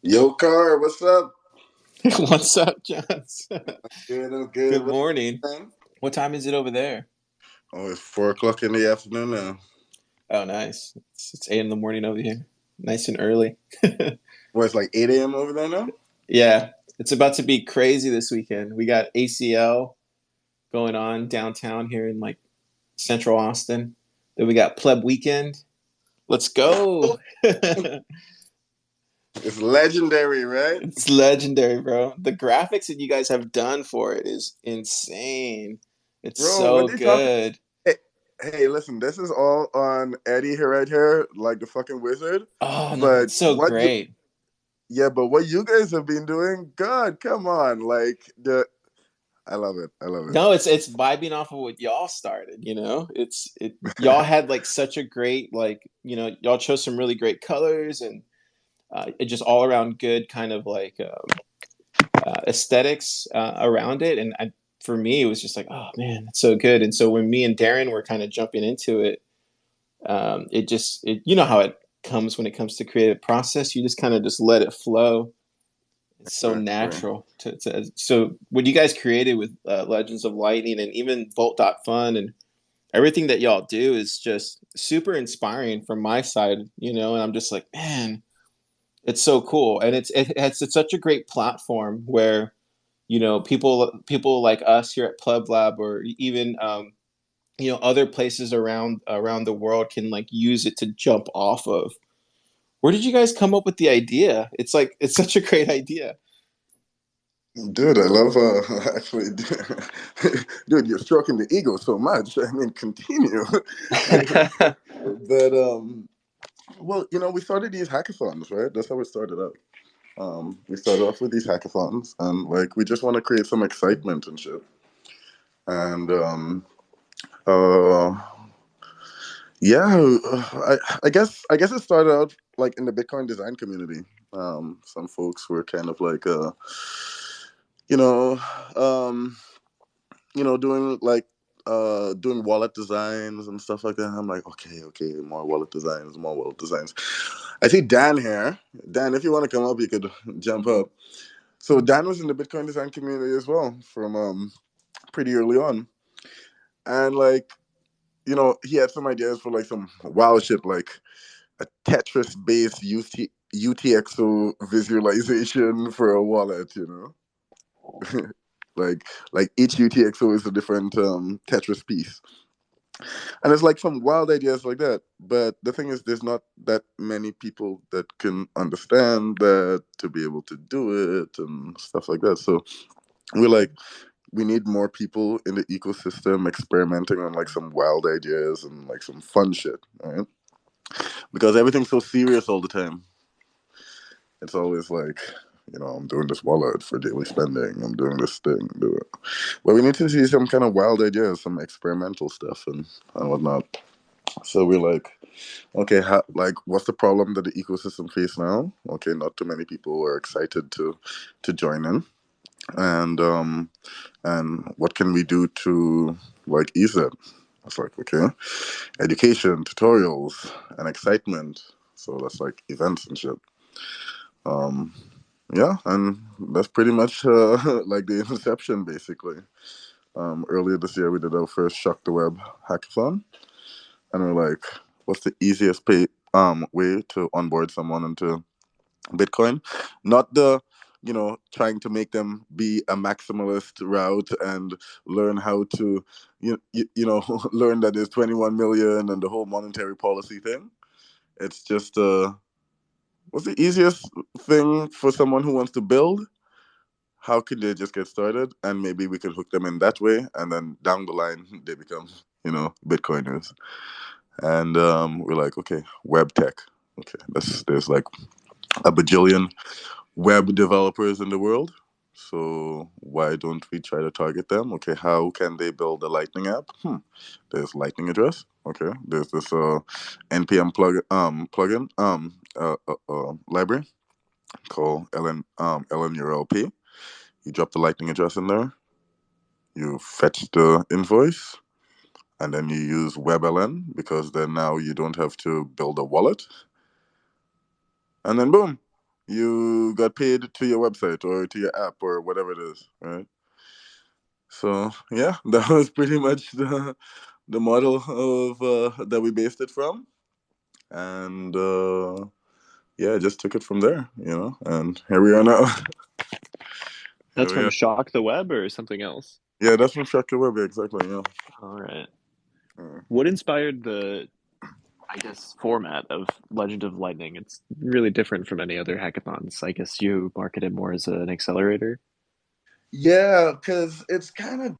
Yo, Car, what's up? What's up, Johnson? Good, I'm good. Good What's morning. up, man? What time is it over there? Oh, it's 4 o'clock in the afternoon now. Oh, nice. It's 8 in the morning over here. Nice and early. Well, it's like 8 a.m. over there now? Yeah, it's about to be crazy this weekend. We got ACL going on downtown here in like central Austin. Then we got Pleb Weekend. Let's Oh, go. It's it's legendary, right? legendary, bro. The graphics that you guys have done for it is insane. It's Bro, what so are you talking? good. Hey, hey, listen, this is all on Eddie here right here, like the fucking wizard. Oh, no, But it's so great. but what you guys have been doing, God, come on. I love it. I love it. No, it's vibing off of what y'all started, y'all had like such a great y'all chose some really great colors and it just all around good kind of aesthetics around it and for me it was just like, oh man, it's so good. And so when me and Darren were kind of jumping into it, you know how it comes when it comes to creative process, you just kind of just let it flow. It's so Right. natural so what you guys created with Legends of Lightning and even Bolt.Fun and everything that y'all do is just super inspiring from my side, and I'm just like, man, it's so cool. And it's such a great platform where, people like us here at PlebLab or even other places around the world can like use it to jump off of. Where did you guys come up with the idea? It's like it's such a great idea. Dude, I love actually, dude, you're stroking the ego so much. I mean, continue. But well, we started these hackathons, right? That's how it started out. We started off with these hackathons, and like we just want to create some excitement and shit. And uh, yeah, I guess it started out like in the Bitcoin design community. Some folks were kind of like, you know, um, doing wallet designs and stuff like that. I'm like, okay, more wallet designs, more wallet designs. I see Dan here. Dan, if you want to come up, you could jump up. So Dan was in the Bitcoin design community as well from pretty early on, and like he had some ideas for like some wild shit like a Tetris based UTXO visualization for a wallet. like like each UTXO is a different Tetris piece. And it's like some wild ideas like that. But the thing is, there's not that many people that can understand that to be able to do it and stuff like that. So we're like, we need more people in the ecosystem experimenting on like some wild ideas and like some fun shit, right? Because everything's so serious all the time. It's always like, I'm doing this wallet for daily spending. I'm doing this thing. Do it. But we need to see some kind of wild ideas, some experimental stuff and whatnot. So we're like, okay, what's the problem that the ecosystem face now? Okay, not too many people are excited to join in, and what can we do to like ease it? It's like, okay, education, tutorials, and excitement. So that's like events and shit. Um, yeah, and that's pretty much like the inception, basically. Earlier this year, we did our first Shock the Web hackathon, and we're like, what's the easiest way to onboard someone into Bitcoin? Not the trying to make them be a maximalist route and learn how to learn that there's 21 million and the whole monetary policy thing. It's just what's the easiest thing for someone who wants to build? How could they just get started? And maybe we could hook them in that way, and then down the line they become Bitcoiners. And we're like, okay, web tech. Okay, there's like a bajillion web developers in the world. So why don't we try to target them? Okay, how can they build a Lightning app? There's Lightning address. Okay, there's this npm plugin library called lnurlp. You drop the Lightning address in there. You fetch the invoice, and then you use WebLN because then now you don't have to build a wallet, and then boom, you got paid to your website or to your app or whatever it is, right? So yeah, that was pretty much the model of that we based it from, and yeah, just took it from there, and here we are now. That's Here we from are. Shock the Web or something else? Yeah, that's from Shaka Web, exactly. Yeah. All right. Mm. What inspired the, I guess, format of Legend of Lightning? It's really different from any other hackathons. I guess you market it more as an accelerator. Yeah, because it's kind of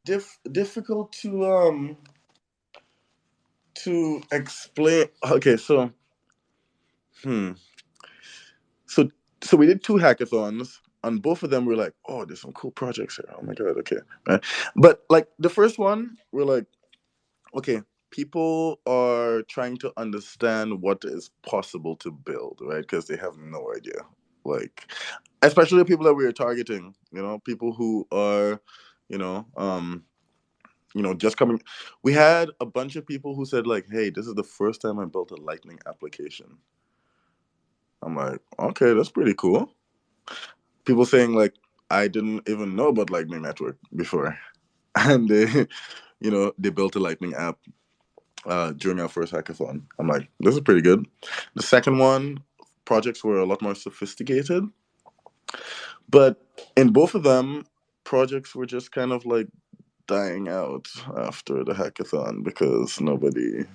difficult to explain. Okay, hmm, so so we did two hackathons. On both of them, we're like, oh, there's some cool projects here. Oh my god, okay, right? But like the first one, we're like, okay, people are trying to understand what is possible to build, right? Because they have no idea. Like, especially the people that we are targeting, people who are, you know, um, just coming. We had a bunch of people who said like, "Hey, this is the first time I built a Lightning application." I'm like, okay, that's pretty cool. People saying like, I didn't even know about Lightning Network before, and they built a Lightning app during our first hackathon. I'm like, this is pretty good. The second one, projects were a lot more sophisticated, but in both of them, projects were just kind of like dying out after the hackathon because nobody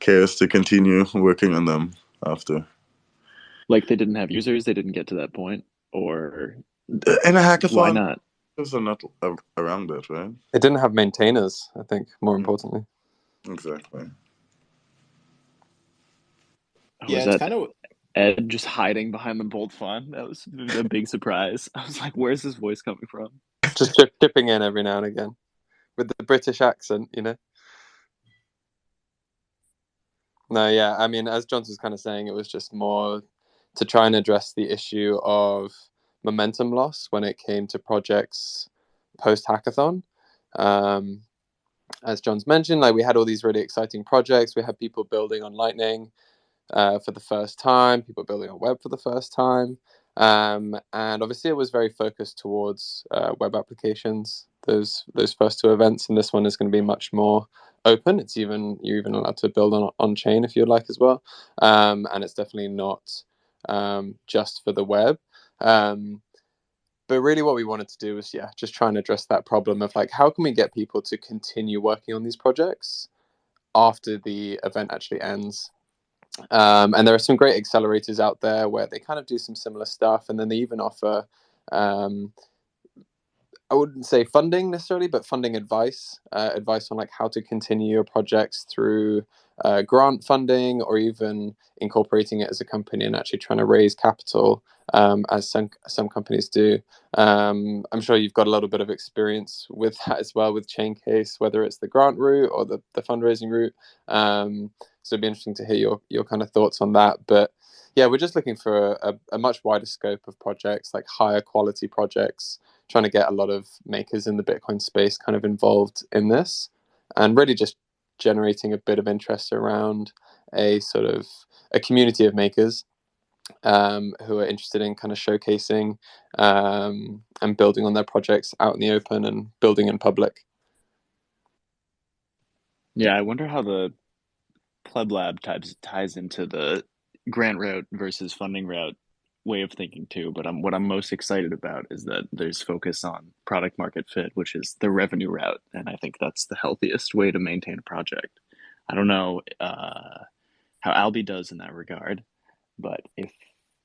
cares to continue working on them after. Like they didn't have users, they didn't get to that point, or In a why hackathon, not? users are not around it, right? It didn't have maintainers, I think, more Mm, importantly. exactly. Oh, Yeah, was it's that kind of Ed just hiding behind the Bolt font? That was a big surprise. I was like, where's his voice coming from? Just dipping in every now and again with the British accent. No, yeah. I mean, as John was kind of saying, it was just more to try and address the issue of momentum loss when it came to projects post hackathon. Um, as John's mentioned, like we had all these really exciting projects. We had people building on Lightning for the first time, people building on web for the first time. And obviously, it was very focused towards web applications. Those first two events, and this one is going to be much more open. You're even allowed to build on chain if you'd like as well, and it's definitely not just for the web. Um, but really, what we wanted to do was, yeah, just try and address that problem of like, how can we get people to continue working on these projects after the event actually ends? And there are some great accelerators out there where they kind of do some similar stuff, and then they even offer, um, I wouldn't say funding necessarily, but funding advice on like how to continue your projects through grant funding, or even incorporating it as a company and actually trying to raise capital, as some companies do. I'm sure you've got a little bit of experience with that as well with Chaincase, whether it's the grant route or the fundraising route. So it'd be interesting to hear your kind of thoughts on that. But yeah, we're just looking for a much wider scope of projects, like higher quality projects, trying to get a lot of makers in the Bitcoin space kind of involved in this, and really just generating a bit of interest around a sort of a community of makers, who are interested in kind of showcasing, and building on their projects out in the open and building in public. Yeah, I wonder how the PlebLab ties into the grant route versus funding route way of thinking too. But what I'm most excited about is that there's focus on product market fit, which is the revenue route, and I think that's the healthiest way to maintain a project. I don't know how Albi does in that regard, but if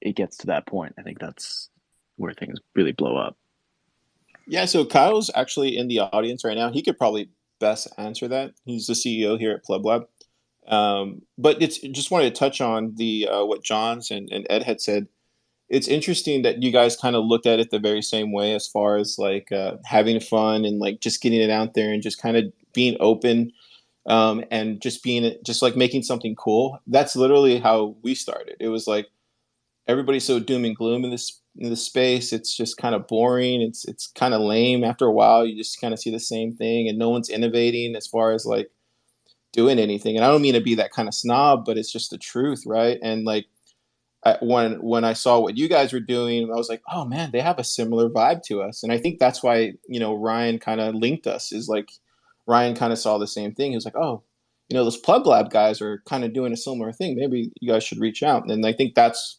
it gets to that point, I think that's where things really blow up. yeah. So Kyle's actually in the audience right now. He could probably best answer that. He's the CEO here at PlebLab. But it's just wanted to touch on the what Johns and Ed had said. It's interesting that you guys kind of looked at it the very same way as far as like having fun and like just getting it out there and just kind of being open, and just being just like making something cool. That's literally how we started. It was like everybody's so doom and gloom in this space. It's just kind of boring. It's kind of lame after a while. You just kind of see the same thing, and no one's innovating as far as like doing anything. And I don't mean to be that kind of snob, but it's just the truth, right? And like when I saw what you guys were doing, I was like, oh man, they have a similar vibe to us. And I think that's why, Ryan kind of linked us, is like Ryan kind of saw the same thing. He was like, oh, those PlebLab guys are kind of doing a similar thing. Maybe you guys should reach out. And I think that's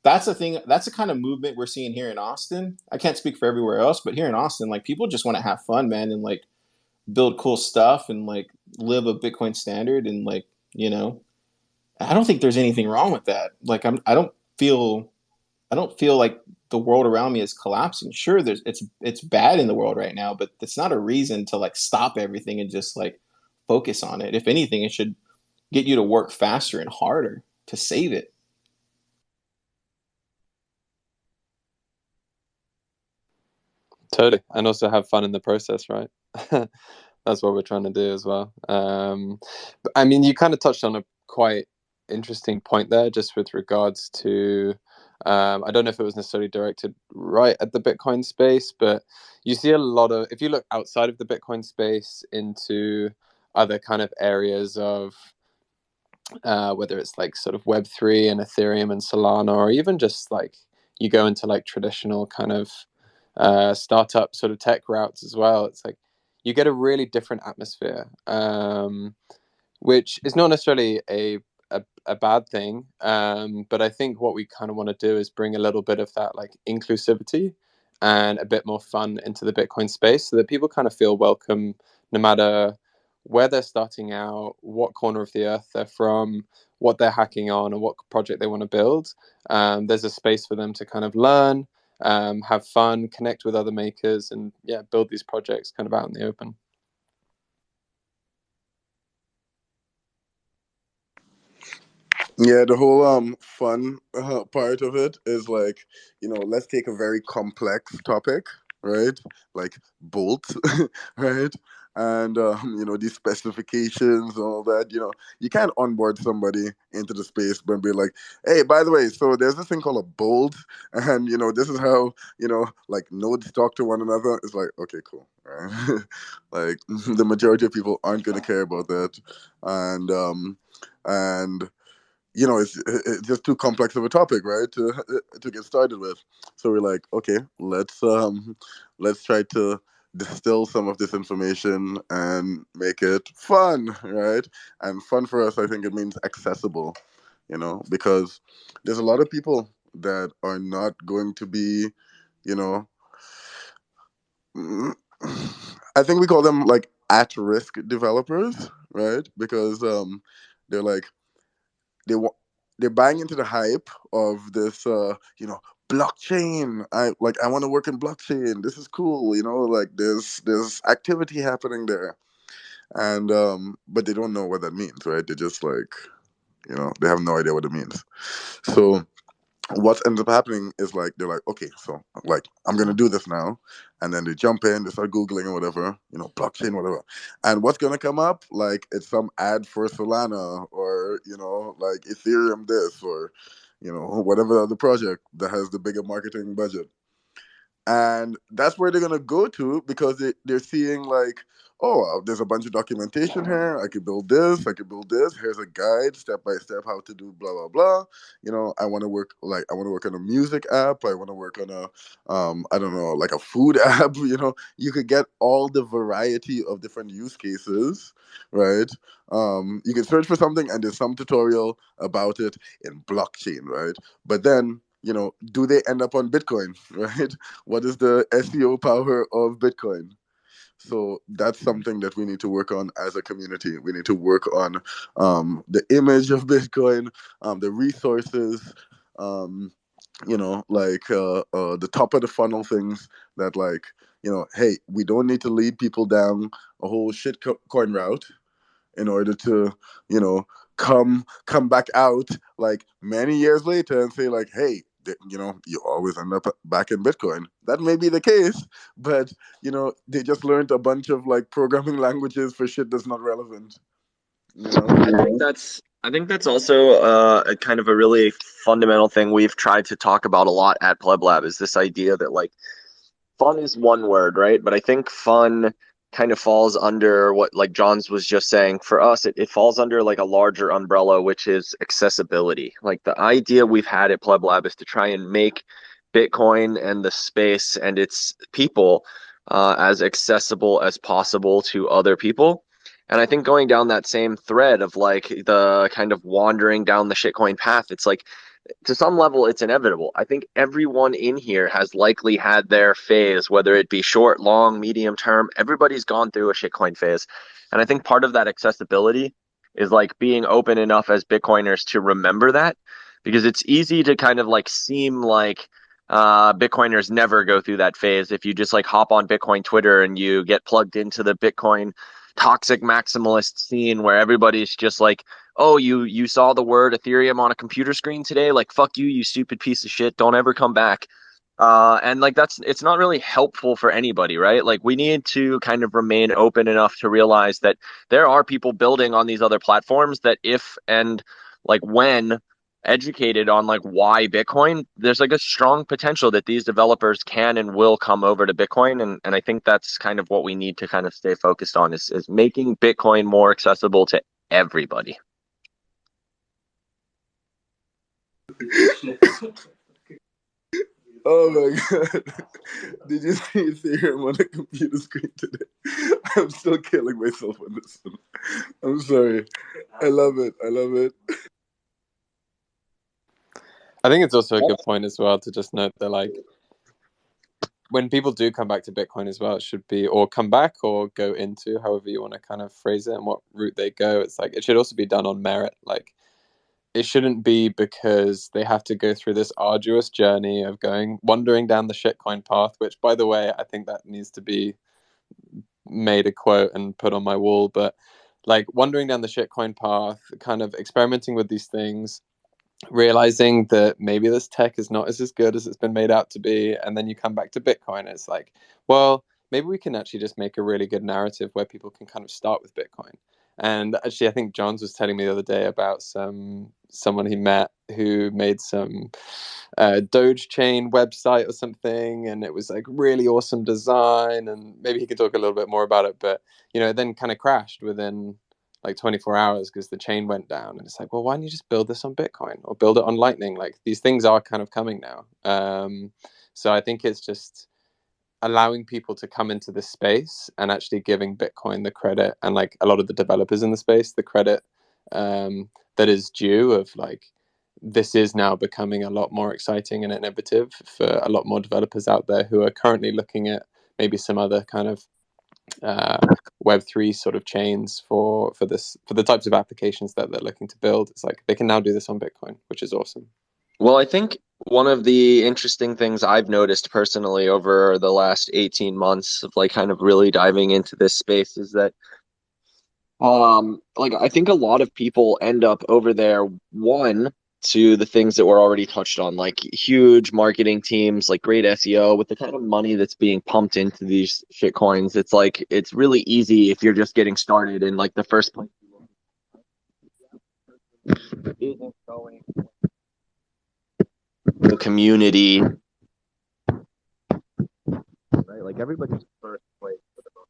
the thing. That's the kind of movement we're seeing here in Austin. I can't speak for everywhere else, but here in Austin, like people just want to have fun, man, and like build cool stuff and like live a Bitcoin standard. And like, I don't think there's anything wrong with that. Like I don't feel like the world around me is collapsing. Sure, it's bad in the world right now, but it's not a reason to like stop everything and just like focus on it. If anything, it should get you to work faster and harder to save it. Totally, and also have fun in the process, right? That's what we're trying to do as well. But I mean, you kind of touched on a quite interesting point there, just with regards to. I don't know if it was necessarily directed right at the Bitcoin space, but you see a lot of, if you look outside of the Bitcoin space into other kind of areas of whether it's like sort of Web3 and Ethereum and Solana, or even just like you go into like traditional kind of startup sort of tech routes as well, it's like you get a really different atmosphere, which is not necessarily a bad thing, but I think what we kind of want to do is bring a little bit of that like inclusivity and a bit more fun into the Bitcoin space, so that people kind of feel welcome no matter where they're starting out, what corner of the earth they're from, what they're hacking on, or what project they want to build. There's a space for them to kind of learn, have fun, connect with other makers, and yeah, build these projects kind of out in the open. Yeah, the whole fun part of it is like, let's take a very complex topic, right? Like bolts, right? And these specifications and all that. You can't onboard somebody into the space but be like, hey, by the way, so there's this thing called a bolt, and this is how like nodes talk to one another. It's like, okay, cool, right? Like the majority of people aren't gonna care about that, and it's just too complex of a topic, right, to get started with. So we're like, okay, let's try to distill some of this information and make it fun, right? And fun for us, I think it means accessible, because there's a lot of people that are not going to be, you know, mm, I think we call them like at-risk developers, right? Because they're like they want they're buying into the hype of this blockchain. I want to work in blockchain. This is cool, like there's activity happening there. And but they don't know what that means, right? They just like, they have no idea what it means. So what ends up happening is like they're like, okay, so like I'm gonna do this now, and then they jump in, they start googling or whatever, blockchain, whatever, and what's gonna come up? Like it's some ad for Solana, or like Ethereum this, or whatever other project that has the bigger marketing budget. And that's where they're gonna go to, because they're seeing like, oh, there's a bunch of documentation here. I could build this, I could build this. Here's a guide step by step how to do blah blah blah. I want to work on a music app. I want to work on a I don't know, like a food app. You could get all the variety of different use cases, right? You can search for something and there's some tutorial about it in blockchain, right? But then, do they end up on Bitcoin, right? What is the SEO power of Bitcoin? So that's something that we need to work on as a community. We need to work on the image of Bitcoin, the resources, um, like the top of the funnel things that, like, hey, we don't need to lead people down a whole shit coin route in order to, you know, come back out like many years later and say like, hey, you always end up back in Bitcoin. That may be the case, but they just learned a bunch of like programming languages for shit that's not relevant. I think that's also a kind of a really fundamental thing we've tried to talk about a lot at PlebLab, is this idea that like fun is one word, right? But I think fun kind of falls under what like John's was just saying. For us, it falls under like a larger umbrella, which is accessibility. Like the idea we've had at PlebLab is to try and make Bitcoin and the space and its people as accessible as possible to other people. And I think going down that same thread of like the kind of wandering down the shitcoin path, it's like to some level it's inevitable. I think everyone in here has likely had their phase, whether it be short, long, medium term. Everybody's gone through a shitcoin phase. And I think part of that accessibility is like being open enough as Bitcoiners to remember that, because it's easy to kind of like seem like Bitcoiners never go through that phase. If you just like hop on Bitcoin Twitter and you get plugged into the Bitcoin toxic maximalist scene where everybody's just like, oh, you saw the word Ethereum on a computer screen today? Like, fuck you, you stupid piece of shit. Don't ever come back. And like it's not really helpful for anybody, right? Like we need to kind of remain open enough to realize that there are people building on these other platforms that if and like when educated on like why Bitcoin, there's like a strong potential that these developers can and will come over to Bitcoin. And I think that's kind of what we need to kind of stay focused on is making Bitcoin more accessible to everybody. Oh my god. Did you see Ethereum on a computer screen today? I'm still killing myself on this one. I'm sorry. I love it. I love it. I think it's also a good point as well to just note that like when people do come back to Bitcoin as well, it should be or come back or go into, however you want to kind of phrase it and what route they go. It's like it should also be done on merit. Like it shouldn't be because they have to go through this arduous journey of wandering down the shitcoin path, which by the way, I think that needs to be made a quote and put on my wall. But like wandering down the shitcoin path, kind of experimenting with these things, realizing that maybe this tech is not as good as it's been made out to be, and then you come back to Bitcoin. It's like, well, maybe we can actually just make a really good narrative where people can kind of start with Bitcoin. And actually, I think Johns was telling me the other day about someone he met who made some Doge chain website or something, and it was like really awesome design. And maybe he can talk a little bit more about it. But it then kind of crashed within like 24 hours because the chain went down. And it's like, well, why don't you just build this on Bitcoin or build it on Lightning? Like these things are kind of coming now. So I think it's just allowing people to come into this space and actually giving Bitcoin the credit and like a lot of the developers in the space the credit that is due of like this is now becoming a lot more exciting and innovative for a lot more developers out there who are currently looking at maybe some other kind of Web3 sort of chains for the types of applications that they're looking to build. It's like they can now do this on Bitcoin, which is awesome. Well, I think one of the interesting things I've noticed personally over the last 18 months of like kind of really diving into this space is that like I think a lot of people end up over there to the things that were already touched on, like huge marketing teams, like great SEO with the kind of money that's being pumped into these shit coins. It's like it's really easy if you're just getting started and like the first place isn't going the community, right? Like everybody's first place for the most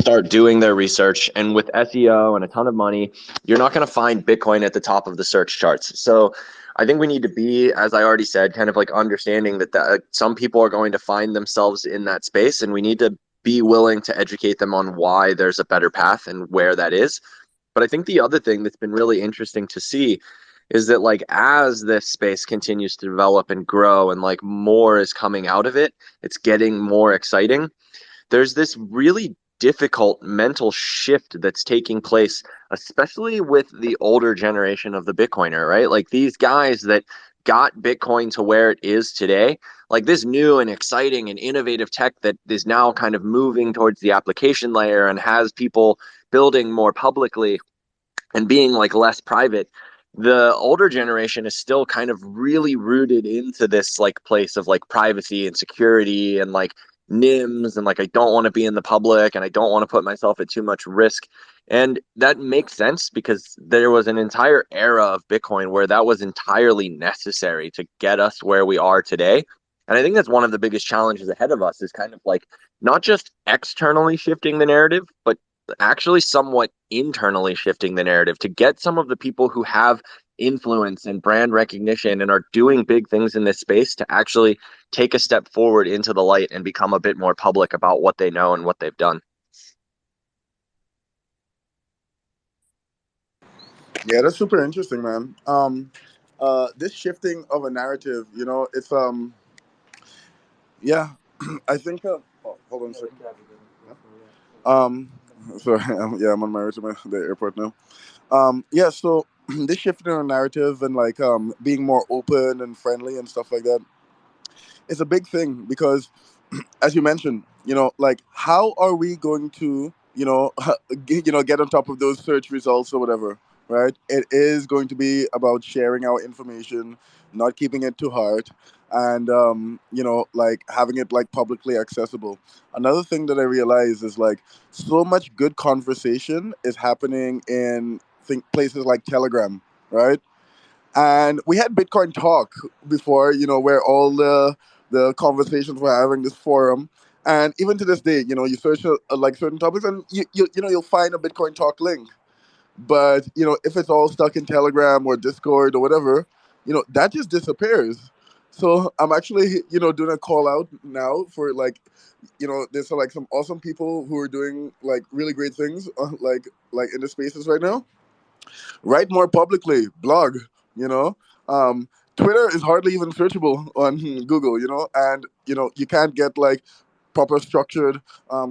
start doing their research, and with SEO and a ton of money, you're not going to find Bitcoin at the top of the search charts. So I think we need to be, as I already said, kind of like understanding that some people are going to find themselves in that space, and we need to be willing to educate them on why there's a better path and where that is. But I think the other thing that's been really interesting to see is that like as this space continues to develop and grow and like more is coming out of it, it's getting more exciting. There's this really difficult mental shift that's taking place, especially with the older generation of the Bitcoiner, right? Like these guys that got Bitcoin to where it is today, like this new and exciting and innovative tech that is now kind of moving towards the application layer and has people building more publicly and being like less private. The older generation is still kind of really rooted into this like place of like privacy and security and like NIMS and like I don't want to be in the public and I don't want to put myself at too much risk. And that makes sense because there was an entire era of Bitcoin where that was entirely necessary to get us where we are today. And I think that's one of the biggest challenges ahead of us, is kind of like not just externally shifting the narrative, but actually somewhat internally shifting the narrative to get some of the people who have influence and brand recognition and are doing big things in this space to actually take a step forward into the light and become a bit more public about what they know and what they've done. Yeah, that's super interesting, man. This shifting of a narrative, it's yeah, I think. Hold on a second. Um, sorry, I'm on my way to the airport now. Yeah, so this shifting of narrative and like being more open and friendly and stuff like that, it's a big thing because, as you mentioned, like how are we going to, get on top of those search results or whatever, right? It is going to be about sharing our information, not keeping it to heart, and like having it like publicly accessible. Another thing that I realize is like so much good conversation is happening in places like Telegram, right? And we had Bitcoin Talk before, where all the conversations were having this forum. And even to this day, you search like certain topics, and you'll find a Bitcoin Talk link. But if it's all stuck in Telegram or Discord or whatever, that just disappears. So I'm actually doing a call out now for like there's like some awesome people who are doing like really great things like in the spaces right now. Write more publicly, blog, you know. Um, Twitter is hardly even searchable on Google, and you can't get like proper structured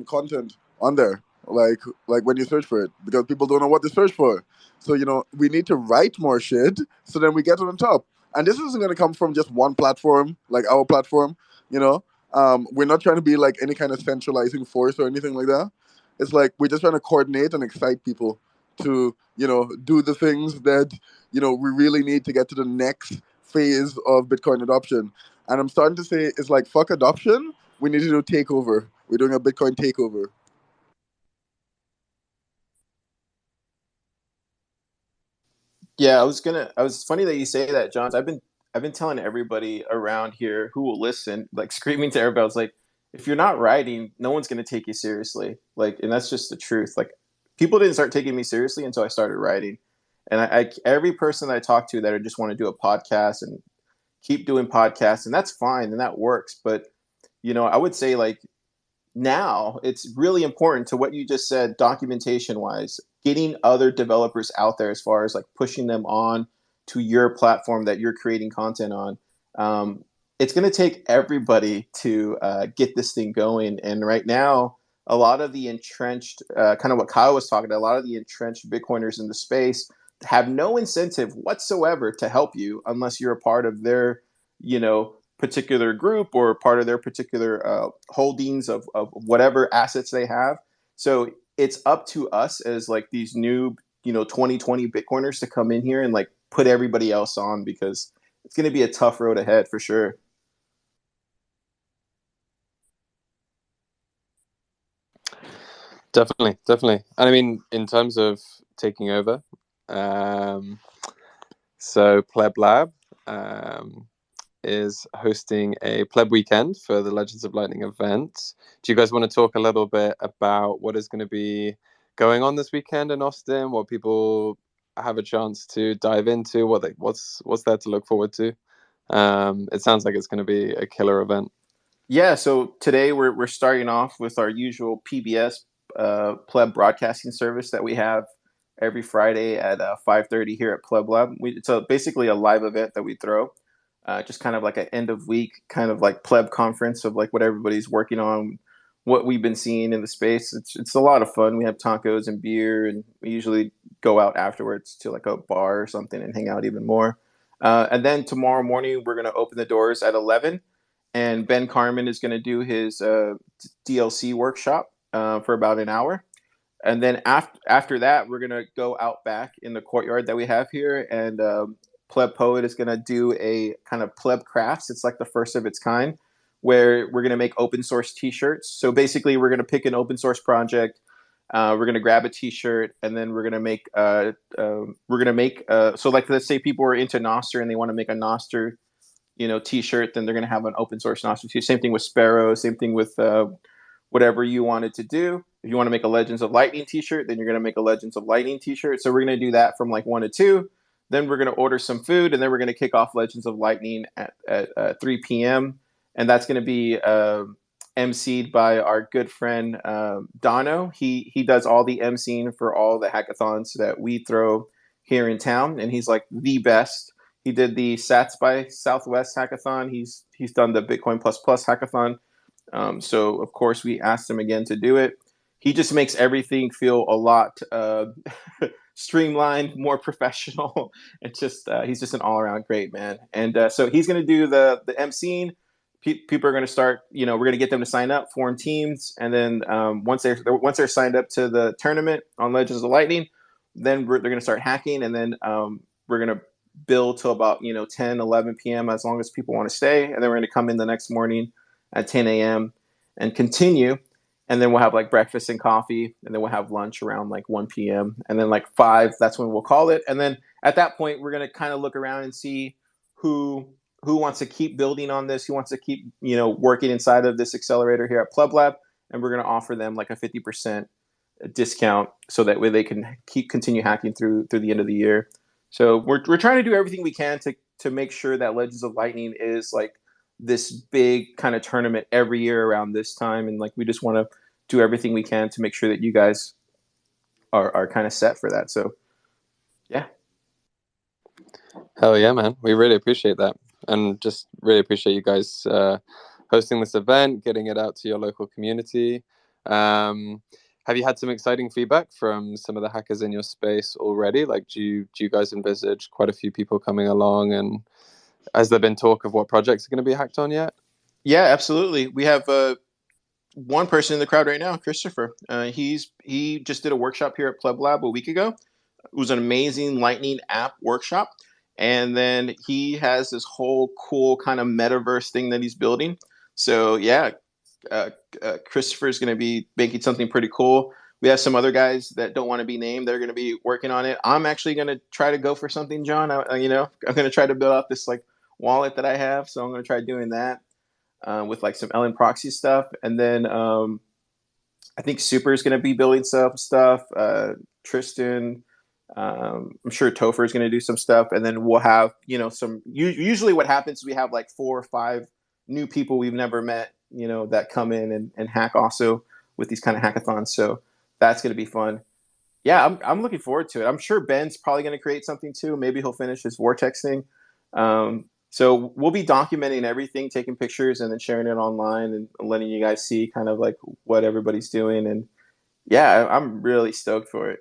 content on there, like when you search for it, because people don't know what to search for. So we need to write more shit so then we get on top. And this isn't going to come from just one platform, like our platform. You know, we're not trying to be like any kind of centralizing force or anything like that. It's like we're just trying to coordinate and excite people to do the things that we really need to get to the next phase of Bitcoin adoption. And I'm starting to say it's like fuck adoption. We need to do takeover. We're doing a Bitcoin takeover. Yeah, I was funny that you say that, John. I've been telling everybody around here who will listen, like screaming to everybody, I was like, if you're not writing, no one's gonna take you seriously. Like, and that's just the truth. Like, people didn't start taking me seriously until I started writing. And I every person that I talk to that I just want to do a podcast and keep doing podcasts, and that's fine and that works. But I would say like now it's really important to what you just said, documentation wise, getting other developers out there as far as like pushing them on to your platform that you're creating content on. It's going to take everybody to get this thing going. And right now, a lot of the entrenched, kind of what Kyle was talking about, a lot of the entrenched Bitcoiners in the space have no incentive whatsoever to help you unless you're a part of their, particular group or part of their particular holdings of whatever assets they have. So it's up to us as like these new 2020 Bitcoiners to come in here and like put everybody else on, because it's going to be a tough road ahead for sure. Definitely. And I mean, in terms of taking over, um, so PlebLab is hosting a Pleb Weekend for the Legends of Lightning event. Do you guys want to talk a little bit about what is going to be going on this weekend in Austin? What people have a chance to dive into? What's there to look forward to? It sounds like it's going to be a killer event. Yeah, so today we're starting off with our usual PBS Pleb broadcasting service that we have every Friday at 5:30 here at PlebLab. It's basically a live event that we throw, just kind of like an end of week kind of like Pleb conference of like what everybody's working on, what we've been seeing in the space. It's a lot of fun. We have tacos and beer, and we usually go out afterwards to like a bar or something and hang out even more. And then tomorrow morning we're gonna open the doors at 11, and Ben Carmen is going to do his DLC workshop for about an hour. And then after that, we're going to go out back in the courtyard that we have here, and Pleb Poet is going to do a kind of Pleb Crafts. It's like the first of its kind, where we're going to make open source T-shirts. So basically, we're going to pick an open source project. We're going to grab a T-shirt, and then we're going to make. So like, let's say people are into Nostr and they want to make a Nostr t-shirt, then they're going to have an open source Nostr too. Same thing with Sparrow, same thing with whatever you wanted to do. If you want to make a Legends of Lightning t-shirt, then you're going to make a Legends of Lightning t-shirt. So we're going to do that from like 1 to 2. Then we're going to order some food, and then we're going to kick off Legends of Lightning at 3 p.m. And that's going to be emceed by our good friend Dono. He does all the emceeing for all the hackathons that we throw here in town, and he's like the best. He did the Sats by Southwest hackathon. He's done the Bitcoin Plus Plus hackathon. So of course we asked him again to do it. He just makes everything feel a lot streamlined, more professional. It's just he's just an all around great man. And so he's going to do the emceeing. People are going to start. We're going to get them to sign up, form teams, and then once they're signed up to the tournament on Legends of Lightning, then they're going to start hacking, and then we're going to build till about 10, 11 p.m. as long as people want to stay, and then we're going to come in the next morning at 10 a.m. and continue. And then we'll have like breakfast and coffee, and then we'll have lunch around like 1 p.m. And then like 5, that's when we'll call it. And then at that point, we're going to kind of look around and see who wants to keep building on this, who wants to keep, working inside of this accelerator here at PlebLab. And we're going to offer them like a 50% discount so that way they can continue hacking through the end of the year. So we're trying to do everything we can to make sure that Legends of Lightning is like this big kind of tournament every year around this time, and like we just want to do everything we can to make sure that you guys are kind of set for that. So yeah. Hell yeah, man. We really appreciate that, and just really appreciate you guys hosting this event, getting it out to your local community. Have you had some exciting feedback from some of the hackers in your space already? Like, do you guys envisage quite a few people coming along, and has there been talk of what projects are going to be hacked on yet? Yeah, absolutely. We have one person in the crowd right now, Christopher. He just did a workshop here at PlebLab a week ago. It was an amazing Lightning app workshop. And then he has this whole cool kind of metaverse thing that he's building. So yeah, Christopher is going to be making something pretty cool. We have some other guys that don't want to be named. They're going to be working on it. I'm actually going to try to go for something, John. I'm going to try to build out this like wallet that I have. So I'm going to try doing that with like some Ellen proxy stuff. And then I think Super is going to be building some stuff. Tristan, I'm sure Topher is going to do some stuff, and then we'll have some. Usually, what happens is we have like 4 or 5 new people we've never met, that come in and hack also with these kind of hackathons. So that's going to be fun. Yeah, I'm looking forward to it. I'm sure Ben's probably going to create something too. Maybe he'll finish his Vortex thing. So we'll be documenting everything, taking pictures, and then sharing it online and letting you guys see kind of like what everybody's doing. And yeah, I'm really stoked for it.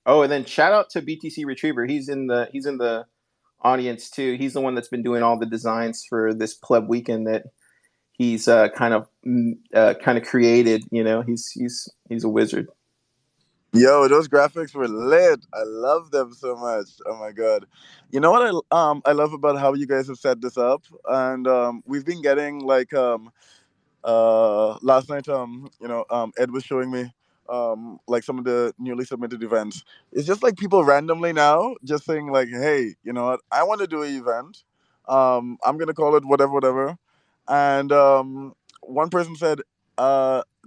Oh, and then shout out to BTC Retriever. He's in the audience too. He's the one that's been doing all the designs for this Pleb Weekend that he's kind of created. He's a wizard. Yo, those graphics were lit. I love them so much. Oh my god. You know what I love about how you guys have set this up, and we've been getting like last night Ed was showing me like some of the newly submitted events. It's just like people randomly now just saying like, hey, you know what, I want to do an event. I'm gonna call it whatever, and one person said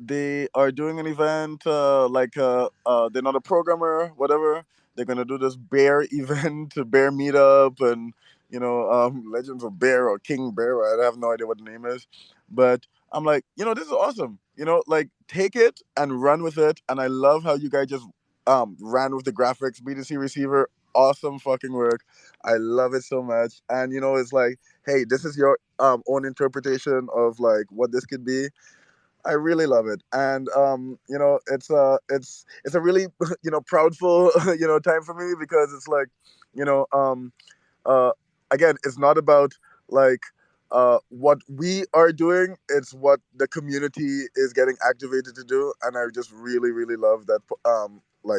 they are doing an event they're not a programmer, whatever. They're gonna do this bear event, bear meetup, and Legends of Bear or King Bear. I have no idea what the name is, but I'm like, this is awesome. Like take it and run with it. And I love how you guys just ran with the graphics. BTC receiver, awesome fucking work. I love it so much. And it's like, hey, this is your own interpretation of like what this could be. I really love it, and it's a really proudful time for me, because it's like you know uh, again, it's not about like what we are doing, it's what the community is getting activated to do, and I just really really love that. I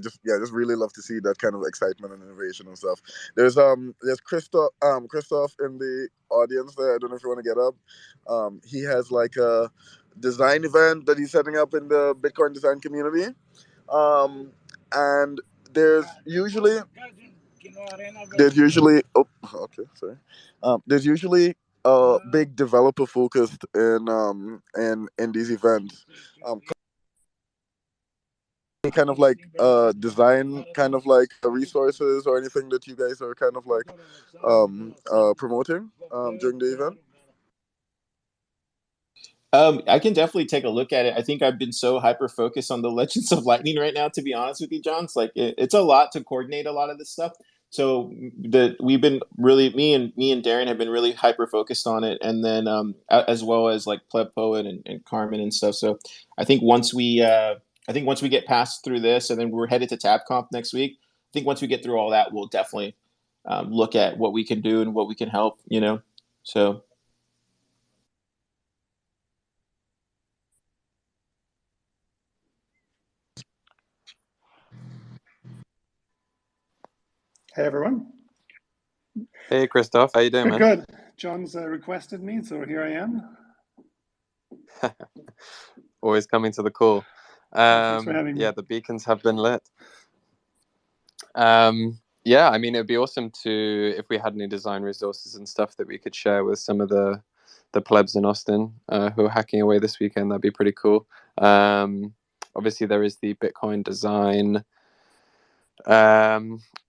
just really love to see that kind of excitement and innovation and stuff. There's Christoph in the audience there. I don't know if you want to get up. He has like a design event that he's setting up in the Bitcoin design community, and there's usually there's usually okay, sorry. There's usually a big developer focused in these events. Any kind of like design kind of like resources or anything that you guys are kind of like promoting during the event? I can definitely take a look at it. I think I've been so hyper focused on the Legends of Lightning right now, to be honest with you, John. It's like it's a lot to coordinate a lot of this stuff. So we've been really me and Darren have been really hyper focused on it, and then as well as like Pleb Poet and Carmen and stuff. So I think once we get past through this, and then we're headed to TabConf next week. I think once we get through all that, we'll definitely look at what we can do and what we can help. So. Hey everyone. Hey Christoph, how you doing, man? Good. John's requested me, so here I am. Always coming to the call. Thanks for having me. Yeah, the beacons have been lit. Yeah, I mean, it'd be awesome if we had any design resources and stuff that we could share with some of the plebs in Austin who are hacking away this weekend. That'd be pretty cool. Obviously, there is the Bitcoin design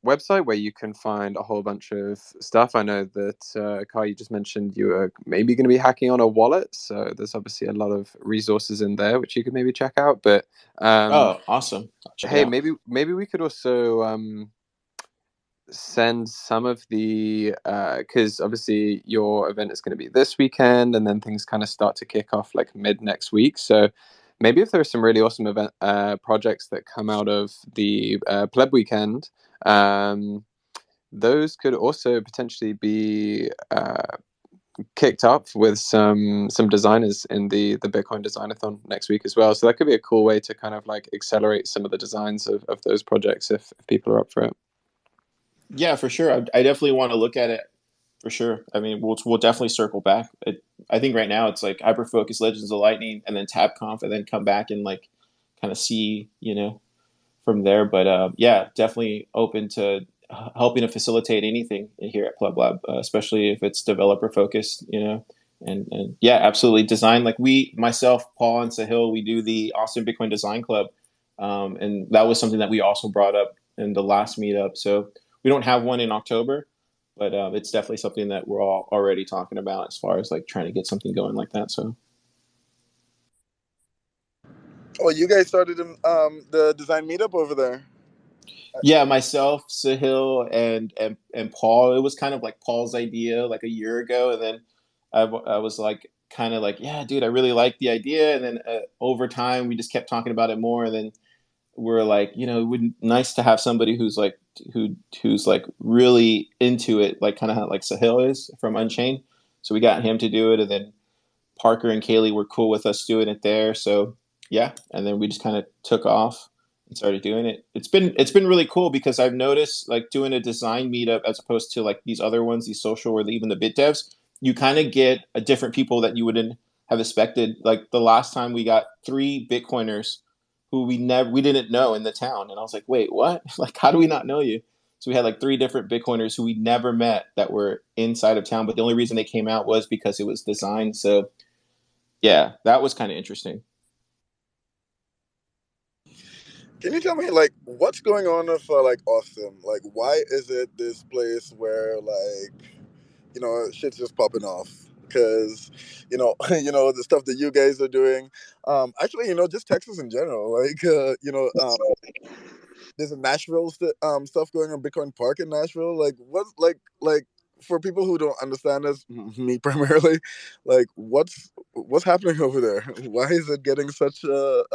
website where you can find a whole bunch of stuff. I know that Kai, you just mentioned you are maybe going to be hacking on a wallet, so there's obviously a lot of resources in there which you could maybe check out. But Oh, awesome! Hey, maybe we could also send some of the because obviously your event is going to be this weekend, and then things kind of start to kick off like mid next week. So maybe if there are some really awesome event projects that come out of the Pleb Weekend, those could also potentially be kicked up with some designers in the Bitcoin Designathon next week as well. So that could be a cool way to kind of like accelerate some of the designs of those projects if people are up for it. Yeah, for sure. I definitely want to look at it for sure. I mean, we'll definitely circle back. I think right now it's like hyper focus Legends of Lightning and then TabConf and then come back and like kind of see from there. But yeah, definitely open to helping to facilitate anything here at PlebLab, especially if it's developer focused. And yeah, absolutely design like myself, Paul, and Sahil, we do the Austin Bitcoin Design Club, and that was something that we also brought up in the last meetup. So we don't have one in October, but it's definitely something that we're all already talking about as far as like trying to get something going like that. So. Oh, you guys started the design meetup over there. Yeah, myself, Sahil, and Paul. It was kind of like Paul's idea like a year ago, and then I was like kind of like, yeah, dude, I really like the idea, and then over time we just kept talking about it more, and then we're like, it would be nice to have somebody who's like who's like really into it, like kind of like Sahil is from Unchained. So we got him to do it, and then Parker and Kaylee were cool with us doing it there. So yeah, and then we just kind of took off and started doing it. It's been really cool because I've noticed like doing a design meetup as opposed to like these other ones, these social or even the bit devs, you kind of get a different people that you wouldn't have expected. Like the last time we got 3 Bitcoiners who we didn't know in the town, and I was like, wait, what? Like, how do we not know you? So we had like 3 different Bitcoiners who we never met that were inside of town, but the only reason they came out was because it was designed. So yeah, that was kind of interesting. Can you tell me like what's going on with like Austin? Like, why is it this place where like shit's just popping off? Because the stuff that you guys are doing, actually just Texas in general. Like there's a Nashville stuff going on, Bitcoin Park in Nashville. Like what's like for people who don't understand this, me primarily, like what's happening over there? Why is it getting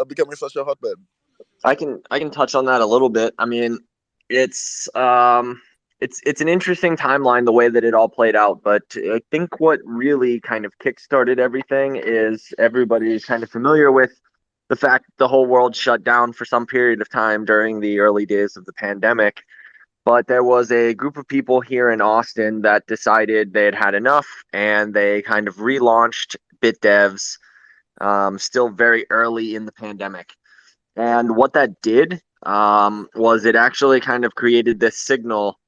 becoming such a hotbed? I can touch on that a little bit. I mean, it's it's an interesting timeline the way that it all played out, but I think what really kind of kickstarted everything is everybody's kind of familiar with the fact that the whole world shut down for some period of time during the early days of the pandemic. But there was a group of people here in Austin that decided they had had enough, and they kind of relaunched BitDevs, still very early in the pandemic. And what that did was it actually kind of created this signal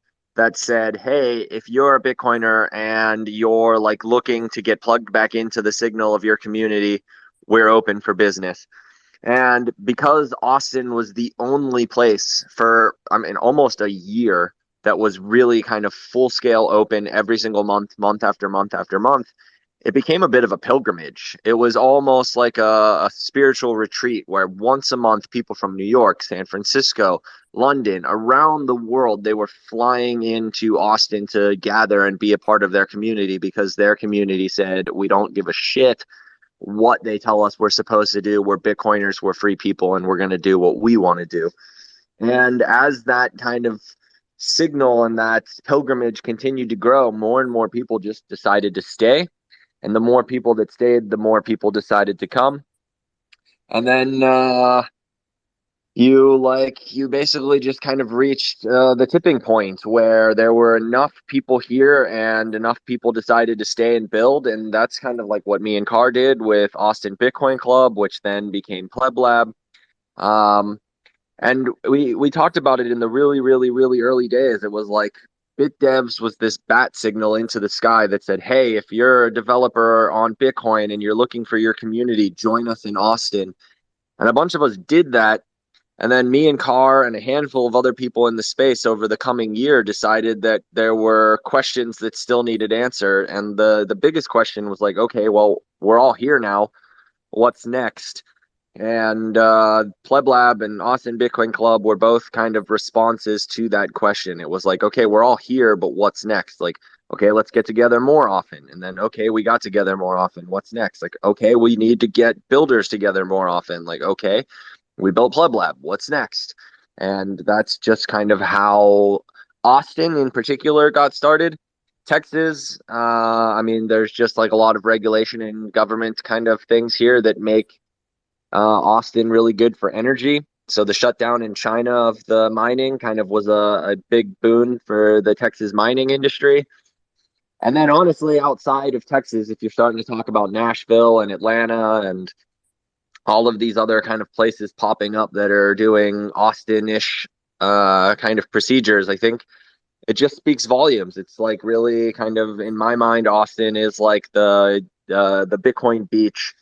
that said, hey, if you're a Bitcoiner and you're like looking to get plugged back into the signal of your community, we're open for business. And because Austin was the only place for, I mean, almost a year that was really kind of full scale open every single month, month after month after month, it became a bit of a pilgrimage. It was almost like a spiritual retreat where once a month people from New York, San Francisco, London, around the world, they were flying into Austin to gather and be a part of their community because their community said, we don't give a shit what they tell us we're supposed to do. We're Bitcoiners, we're free people, and we're going to do what we want to do. And as that kind of signal and that pilgrimage continued to grow, more and more people just decided to stay. And the more people that stayed, the more people decided to come. And then you basically just kind of reached the tipping point where there were enough people here and enough people decided to stay and build. And that's kind of like what me and Carr did with Austin Bitcoin Club, which then became PlebLab. And we talked about it in the really, really, really early days. It was like BitDevs was this bat signal into the sky that said, hey, if you're a developer on Bitcoin and you're looking for your community, join us in Austin. And a bunch of us did that. And then me and Carr and a handful of other people in the space over the coming year decided that there were questions that still needed answered. And the biggest question was like, okay, well, we're all here now. What's next? And PlebLab and Austin Bitcoin Club were both kind of responses to that question. It was like, okay, we're all here, but what's next? Like, okay, let's get together more often. And then, okay, we got together more often. What's next? Like, okay, we need to get builders together more often. Like, okay, we built PlebLab. What's next? And that's just kind of how Austin in particular got started. Texas, I mean, there's just like a lot of regulation and government kind of things here that make Austin really good for energy. So the shutdown in China of the mining kind of was a big boon for the Texas mining industry. And then honestly, outside of Texas, if you're starting to talk about Nashville and Atlanta and all of these other kind of places popping up that are doing Austin-ish kind of procedures, I think it just speaks volumes. It's like really kind of, in my mind, Austin is like the Bitcoin beach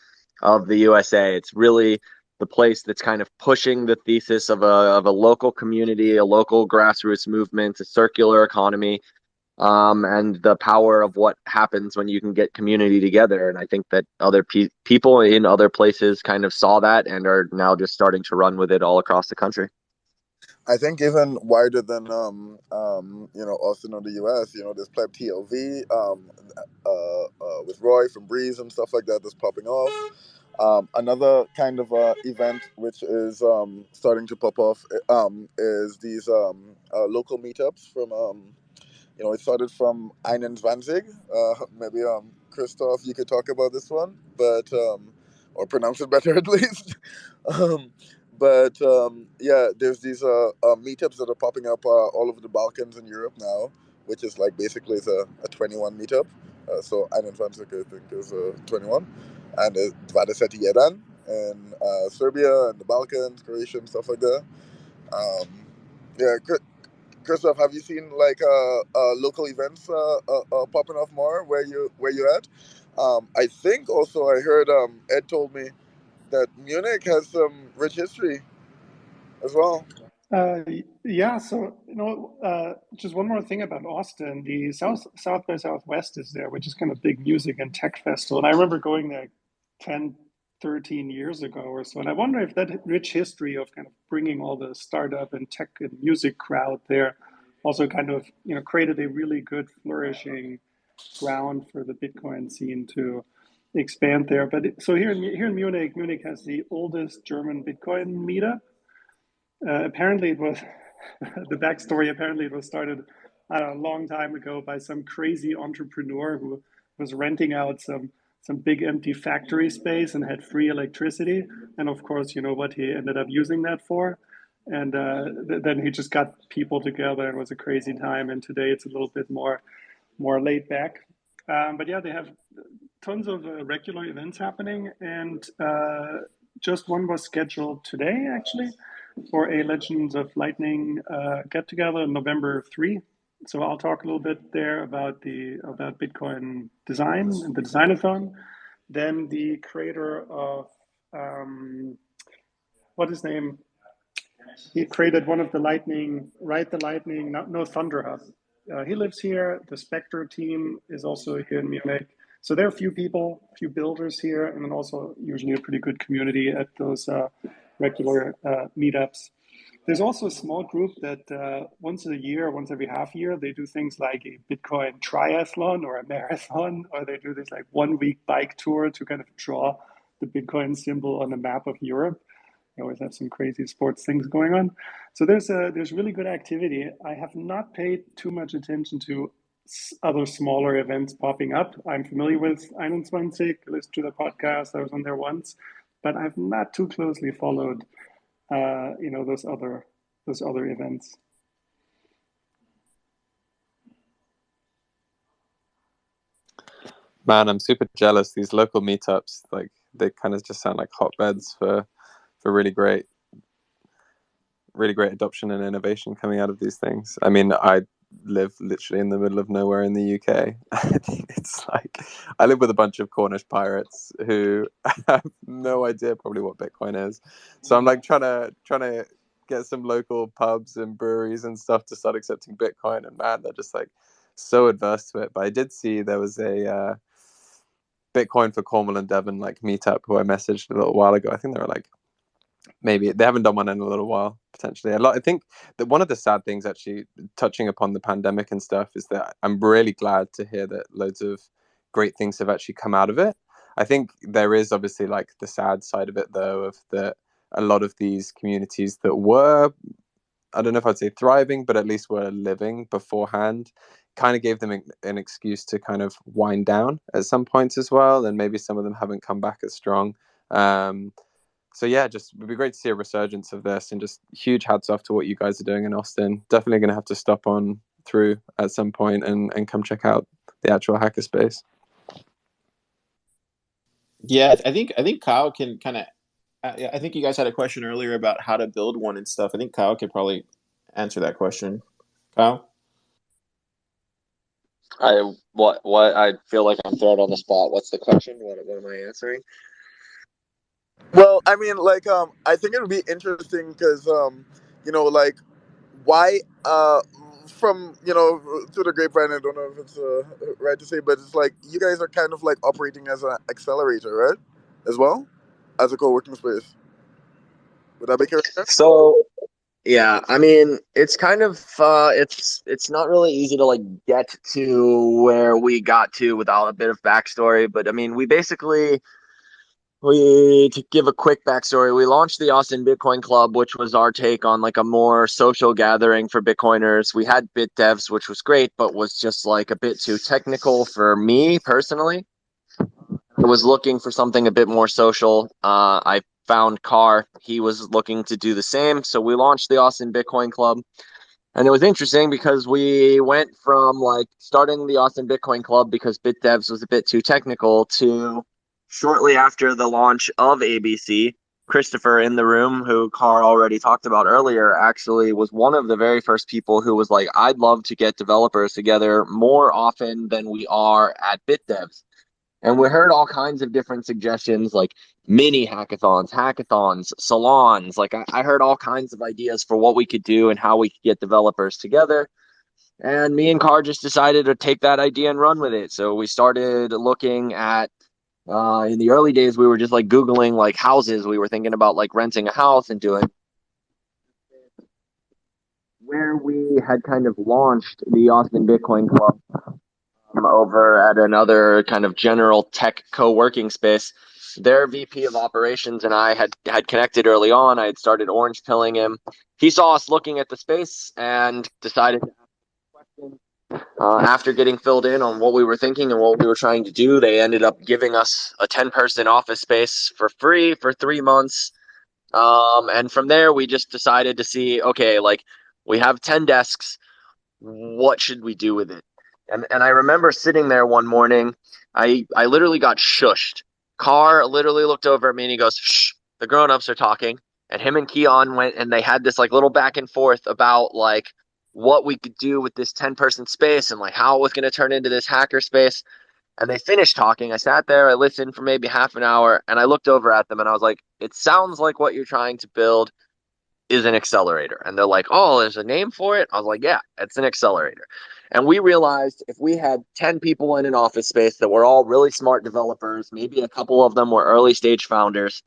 of the USA. It's really the place that's kind of pushing the thesis of a local community, a local grassroots movement, a circular economy, and the power of what happens when you can get community together. And I think that other people in other places kind of saw that and are now just starting to run with it all across the country. I think even wider than Austin or the US, there's Pleb TLV with Roy from Breeze and stuff like that that's popping off. Another kind of event which is starting to pop off is these local meetups from it started from 21. Maybe Christoph, you could talk about this one, but or pronounce it better at least. um, yeah, there's these meetups that are popping up all over the Balkans and Europe now, which is like basically it's a 21 meetup. So 21, I think, is 21, and 21 in Serbia and the Balkans, Croatia, and stuff like that. Yeah, Christoph, have you seen like local events popping off more where you at? I think also I heard Ed told me that Munich has some rich history as well. Yeah, so just one more thing about Austin. The South by Southwest is there, which is kind of big music and tech festival. And I remember going there 10, 13 years ago or so. And I wonder if that rich history of kind of bringing all the startup and tech and music crowd there also kind of created a really good flourishing ground for the Bitcoin scene to expand there. But so here in Munich, Munich has the oldest German Bitcoin meetup. Apparently, it was the backstory. Apparently, it was started a long time ago by some crazy entrepreneur who was renting out some big empty factory space and had free electricity. And of course, you know what he ended up using that for. And then he just got people together, and it was a crazy time. And today, it's a little bit more laid back. But yeah, they have tons of regular events happening, and just one was scheduled today, actually, for a Legends of Lightning get together, November 3. So I'll talk a little bit there about Bitcoin design and the designathon. Then the creator of what is his name? He created one of the Lightning, Ride the Lightning, no Thunder Hub. He lives here. The Spectre team is also here in Munich. So there are a few people, a few builders here, and then also usually a pretty good community at those regular meetups. There's also a small group that once a year, once every half year, they do things like a Bitcoin triathlon or a marathon, or they do this like 1 week bike tour to kind of draw the Bitcoin symbol on the map of Europe. They always have some crazy sports things going on. So there's really good activity. I have not paid too much attention to other smaller events popping up. I'm familiar with 21, listened to the podcast. I was on there once, but I've not too closely followed those other events. Man, I'm super jealous. These local meetups, like they kind of just sound like hotbeds for really great adoption and innovation coming out of these things. I mean, I live literally in the middle of nowhere in the UK. I think it's like I live with a bunch of Cornish pirates who have no idea probably what Bitcoin is. So I'm like trying to get some local pubs and breweries and stuff to start accepting Bitcoin, and man, they're just like so adverse to it. But I did see there was a Bitcoin for Cornwall and Devon like meetup who I messaged a little while ago. I think they were like, maybe they haven't done one in a little while, potentially. I think that one of the sad things, actually, touching upon the pandemic and stuff, is that I'm really glad to hear that loads of great things have actually come out of it. I think there is obviously like the sad side of it, though, of that a lot of these communities that were, I don't know if I'd say thriving, but at least were living beforehand, kind of gave them an excuse to kind of wind down at some points as well. And maybe some of them haven't come back as strong. So yeah, just it'd be great to see a resurgence of this, and just huge hats off to what you guys are doing in Austin. Definitely going to have to stop on through at some point and come check out the actual hackerspace. Yeah, I think Kyle can kind of. I think you guys had a question earlier about how to build one and stuff. I think Kyle could probably answer that question. Kyle? What I feel like I'm thrown on the spot. What's the question? What am I answering? Well, I mean, like, I think it would be interesting because, like, why, from, through the grapevine, I don't know if it's right to say, but it's like you guys are kind of like operating as an accelerator, right? As well as a co-working space. Would that be correct? So yeah, I mean, it's kind of it's not really easy to like get to where we got to without a bit of backstory. But I mean, we to give a quick backstory, we launched the Austin Bitcoin Club, which was our take on like a more social gathering for Bitcoiners. We had Bit Devs, which was great, but was just like a bit too technical for me personally. I was looking for something a bit more social. I found Carr. He was looking to do the same. So we launched the Austin Bitcoin Club. And it was interesting because we went from like starting the Austin Bitcoin Club because BitDevs was a bit too technical to shortly after the launch of ABC, Christopher in the room, who Carr already talked about earlier, actually was one of the very first people who was like, I'd love to get developers together more often than we are at BitDevs. And we heard all kinds of different suggestions like mini hackathons, salons. Like I heard all kinds of ideas for what we could do and how we could get developers together. And me and Carr just decided to take that idea and run with it. So we started looking at, in the early days, we were just like Googling like houses. We were thinking about like renting a house and doing where we had kind of launched the Austin Bitcoin Club over at another kind of general tech co-working space. Their VP of operations and I had connected early on. I had started orange pilling him. He saw us looking at the space and decided to ask questions. After getting filled in on what we were thinking and what we were trying to do, they ended up giving us a 10-person office space for free for 3 months. And from there, we just decided to see, okay, like we have 10 desks. What should we do with it? And I remember sitting there one morning, I literally got shushed. Carr literally looked over at me and he goes, shh, the grown-ups are talking. And him and Keon went and they had this like little back and forth about like what we could do with this 10-person space and like how it was going to turn into this hacker space. And they finished talking. I sat there, I listened for maybe half an hour, and I looked over at them and I was like, it sounds like what you're trying to build is an accelerator. And they're like, oh, there's a name for it? I was like, yeah, it's an accelerator. And we realized if we had 10 people in an office space that were all really smart developers, maybe a couple of them were early stage founders,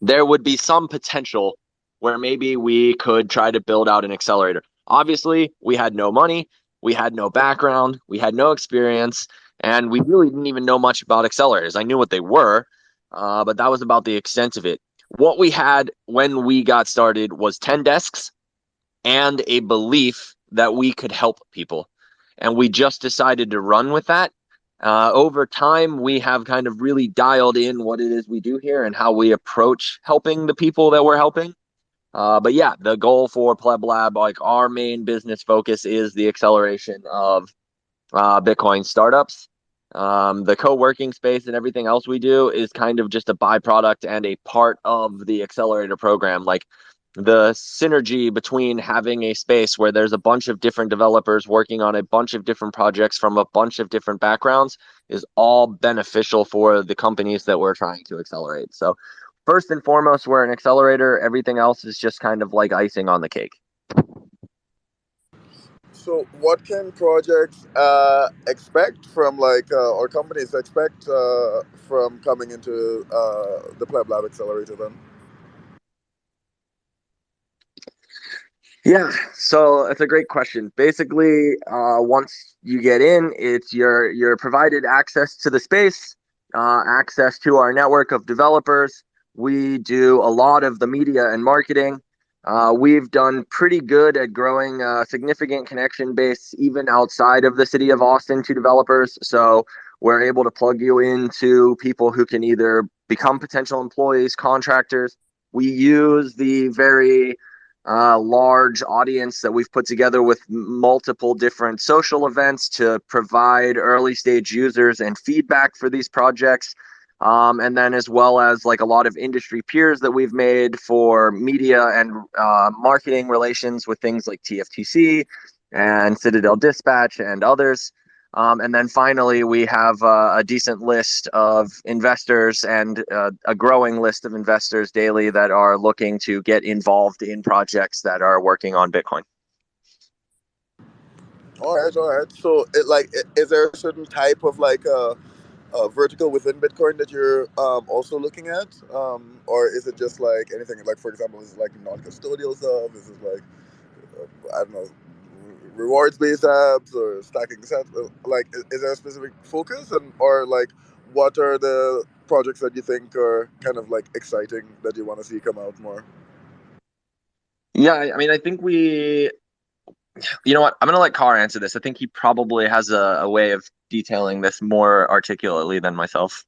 there would be some potential where maybe we could try to build out an accelerator. Obviously, we had no money, we had no background, we had no experience, and we really didn't even know much about accelerators. I knew what they were, but that was about the extent of it. What we had when we got started was 10 desks and a belief that we could help people. And we just decided to run with that. Over time, we have kind of really dialed in what it is we do here and how we approach helping the people that we're helping. But yeah, the goal for PlebLab, like our main business focus is the acceleration of Bitcoin startups. The co-working space and everything else we do is kind of just a byproduct and a part of the accelerator program. Like the synergy between having a space where there's a bunch of different developers working on a bunch of different projects from a bunch of different backgrounds is all beneficial for the companies that we're trying to accelerate. So first and foremost, we're an accelerator. Everything else is just kind of like icing on the cake. So, what can projects expect from or companies expect from coming into the Pleb Lab Accelerator then? Yeah, so that's a great question. Basically, once you get in, it's you're provided access to the space, access to our network of developers. We do a lot of the media and marketing. We've done pretty good at growing a significant connection base even outside of the city of Austin to developers. So we're able to plug you into people who can either become potential employees, contractors. We use the very large audience that we've put together with multiple different social events to provide early stage users and feedback for these projects. And then as well as like a lot of industry peers that we've made for media and marketing relations with things like TFTC and Citadel Dispatch and others. And then finally, we have a decent list of investors and a growing list of investors daily that are looking to get involved in projects that are working on Bitcoin. All right, all right. So, is there a certain type of vertical within Bitcoin that you're also looking at, or is it just like anything? Like, for example, is it like non-custodial stuff? Is it like I don't know, rewards-based apps or stacking sets? Like, is there a specific focus, and or like, what are the projects that you think are kind of like exciting that you want to see come out more? Yeah, I mean, I think you know what? I'm going to let Carr answer this. I think he probably has a way of detailing this more articulately than myself.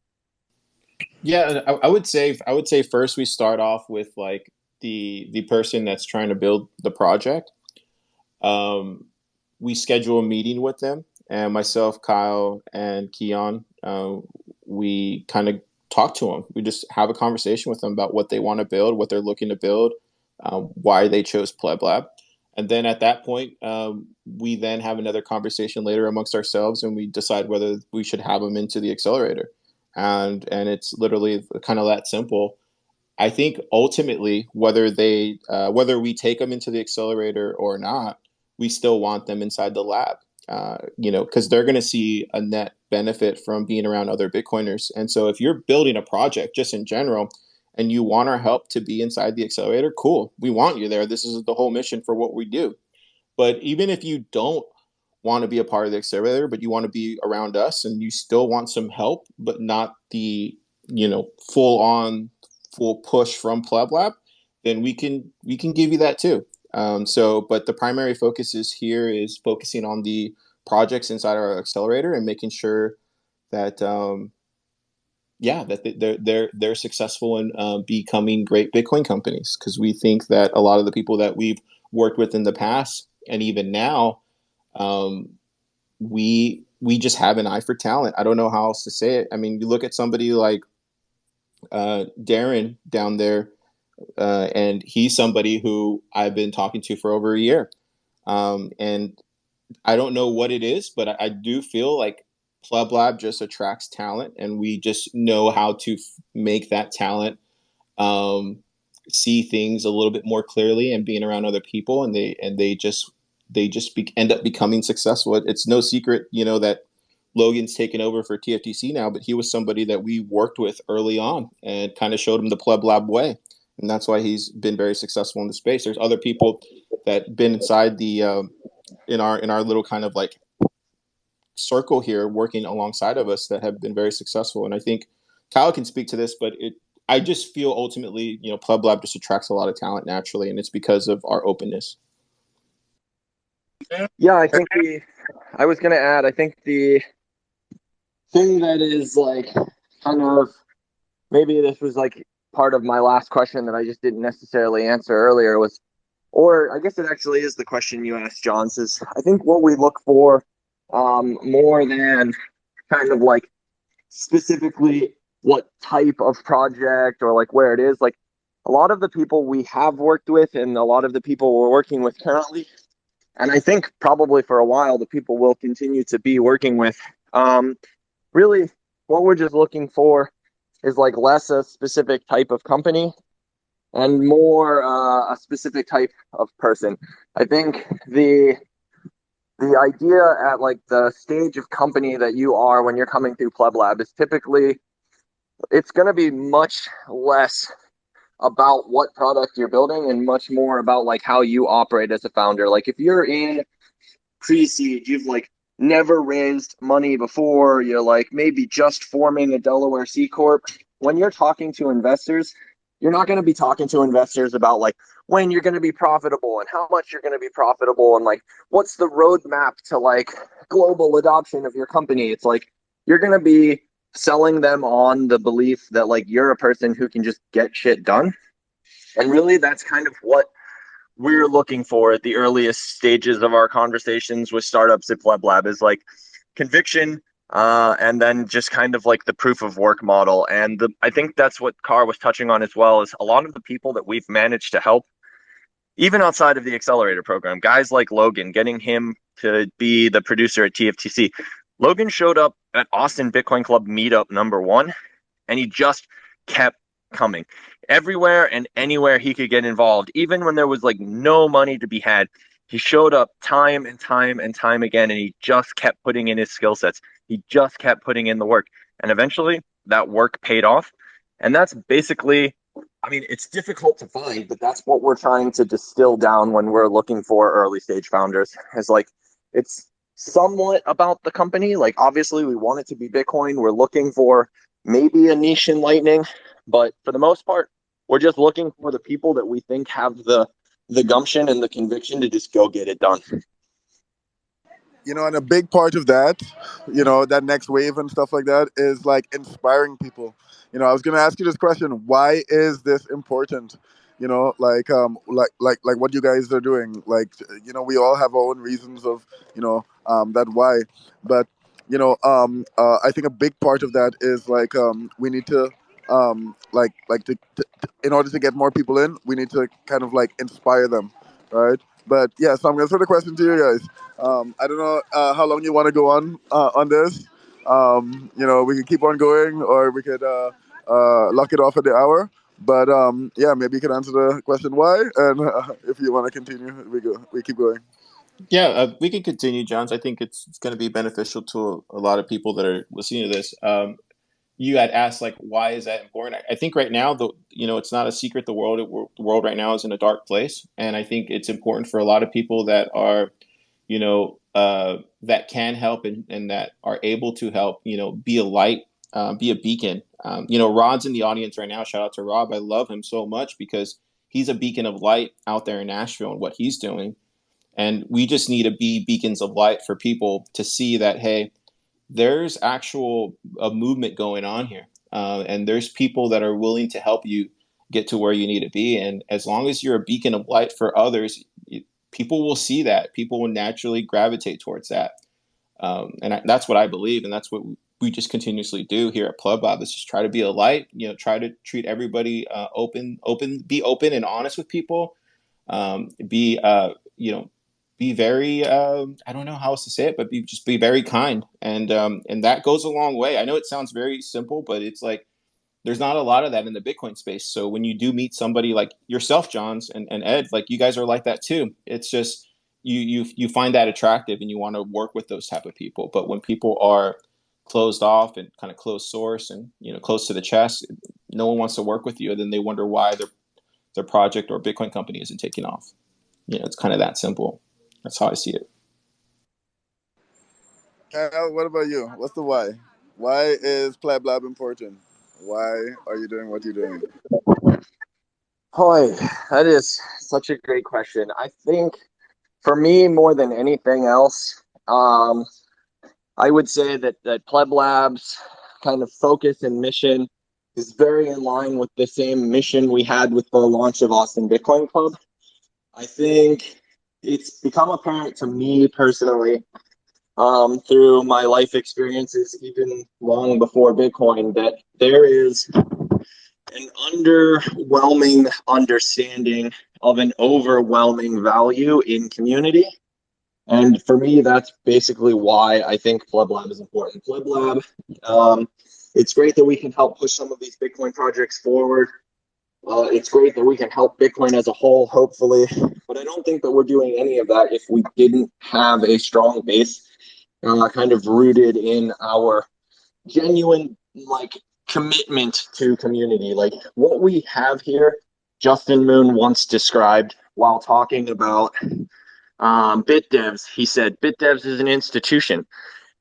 Yeah, I would say first we start off with like the person that's trying to build the project. Um, we schedule a meeting with them, and myself, Kyle, and Keon, we kind of talk to them. We just have a conversation with them about what they want to build, what they're looking to build, why they chose PlebLab. And then at that point, we then have another conversation later amongst ourselves, and we decide whether we should have them into the accelerator. And it's literally kind of that simple. I think ultimately, whether we take them into the accelerator or not, we still want them inside the lab. Because they're going to see a net benefit from being around other Bitcoiners. And so, if you're building a project just in general, and you want our help to be inside the accelerator, cool. We want you there. This is the whole mission for what we do. But even if you don't want to be a part of the accelerator, but you want to be around us and you still want some help, but not the full on full push from PlebLab, then we can give you that too. But the primary focus is here is focusing on the projects inside our accelerator and making sure that they're successful in becoming great Bitcoin companies, because we think that a lot of the people that we've worked with in the past and even now, we just have an eye for talent. I don't know how else to say it. I mean, you look at somebody like Darren down there, and he's somebody who I've been talking to for over a year. And I don't know what it is, but I do feel like PlebLab just attracts talent, and we just know how to make that talent um, see things a little bit more clearly, and being around other people, and they just end up becoming successful. It's no secret, that Logan's taken over for TFTC now, but he was somebody that we worked with early on and kind of showed him the PlebLab way, and that's why he's been very successful in the space. There's other people that been inside the in our little kind of like circle here working alongside of us that have been very successful. And I think Kyle can speak to this, but I just feel ultimately, PlebLab just attracts a lot of talent naturally, and it's because of our openness. Yeah, I was going to add, I think the thing that is like kind of, maybe this was like part of my last question that I just didn't necessarily answer earlier was, or I guess it actually is the question you asked, John, says, I think what we look for more than kind of like specifically what type of project or like where it is, like a lot of the people we have worked with and a lot of the people we're working with currently, and I think probably for a while the people we'll continue to be working with, really what we're just looking for is like less a specific type of company and more a specific type of person. I think the idea at like the stage of company that you are when you're coming through PlebLab is typically, it's going to be much less about what product you're building and much more about like how you operate as a founder. Like if you're in pre-seed, you've like never raised money before, you're like maybe just forming a Delaware C Corp. When you're talking to investors, you're not going to be talking to investors about like when you're going to be profitable and how much you're going to be profitable and like what's the roadmap to like global adoption of your company. It's like you're going to be selling them on the belief that like you're a person who can just get shit done. And really that's kind of what we're looking for at the earliest stages of our conversations with startups at PlebLab is like conviction, and then just kind of like the proof of work model. And I think that's what Carr was touching on as well, is a lot of the people that we've managed to help, even outside of the accelerator program, guys like Logan, getting him to be the producer at TFTC. Logan showed up at Austin Bitcoin Club meetup #1, and he just kept coming everywhere and anywhere he could get involved, even when there was like no money to be had. He showed up time and time and time again, and he just kept putting in his skill sets. He just kept putting in the work, and eventually that work paid off. And that's basically, I mean, it's difficult to find, but that's what we're trying to distill down when we're looking for early stage founders. Is like, it's somewhat about the company. Like, obviously, we want it to be Bitcoin. We're looking for maybe a niche in Lightning, but for the most part, we're just looking for the people that we think have the gumption and the conviction to just go get it done. And a big part of that, that next wave and stuff like that is like inspiring people. I was gonna ask you this question: why is this important? Like what you guys are doing. Like, we all have our own reasons of, that why. But I think a big part of that is like we need to in order to get more people in, we need to kind of like inspire them, right? But yeah, so I'm gonna throw the question to you guys. I don't know how long you want to go on this. We could keep on going, or we could lock it off at the hour. But yeah, maybe you can answer the question why, and if you want to continue, we keep going. Yeah, we can continue, Johns. I think it's going to be beneficial to a lot of people that are listening to this. You had asked like, why is that important? I think right now, it's not a secret. The world right now is in a dark place, and I think it's important for a lot of people that are, that can help and that are able to help. Be a light, be a beacon. Rod's in the audience right now. Shout out to Rob. I love him so much because he's a beacon of light out there in Nashville and what he's doing. And we just need to be beacons of light for people to see that, hey, there's actual a movement going on here. And there's people that are willing to help you get to where you need to be. And as long as you're a beacon of light for others, people will see that. People will naturally gravitate towards that. That's what I believe. And that's what we just continuously do here at PlebLab, is just try to be a light, try to treat everybody be open and honest with people. Be, be very I don't know how else to say it, but be very kind, and that goes a long way. I know it sounds very simple, but it's like there's not a lot of that in the Bitcoin space. So when you do meet somebody like yourself, Johns and Ed, like you guys are like that too. It's just you find that attractive and you want to work with those type of people. But when people are closed off and kind of closed source and close to the chest, no one wants to work with you. And then they wonder why their project or Bitcoin company isn't taking off. It's kind of that simple. That's how I see it. Kyle, what about you? What's the why? Why is PlebLab important? Why are you doing what you're doing? Boy, that is such a great question. I think for me, more than anything else, I would say that Pleb Lab's kind of focus and mission is very in line with the same mission we had with the launch of Austin Bitcoin Club. I think it's become apparent to me personally, through my life experiences, even long before Bitcoin, that there is an underwhelming understanding of an overwhelming value in community. And for me, that's basically why I think PlebLab is important. PlebLab, it's great that we can help push some of these Bitcoin projects forward. It's great that we can help Bitcoin as a whole, hopefully. But I don't think that we're doing any of that if we didn't have a strong base, kind of rooted in our genuine commitment to community. Like what we have here, Justin Moon once described while talking about BitDevs. He said, BitDevs is an institution.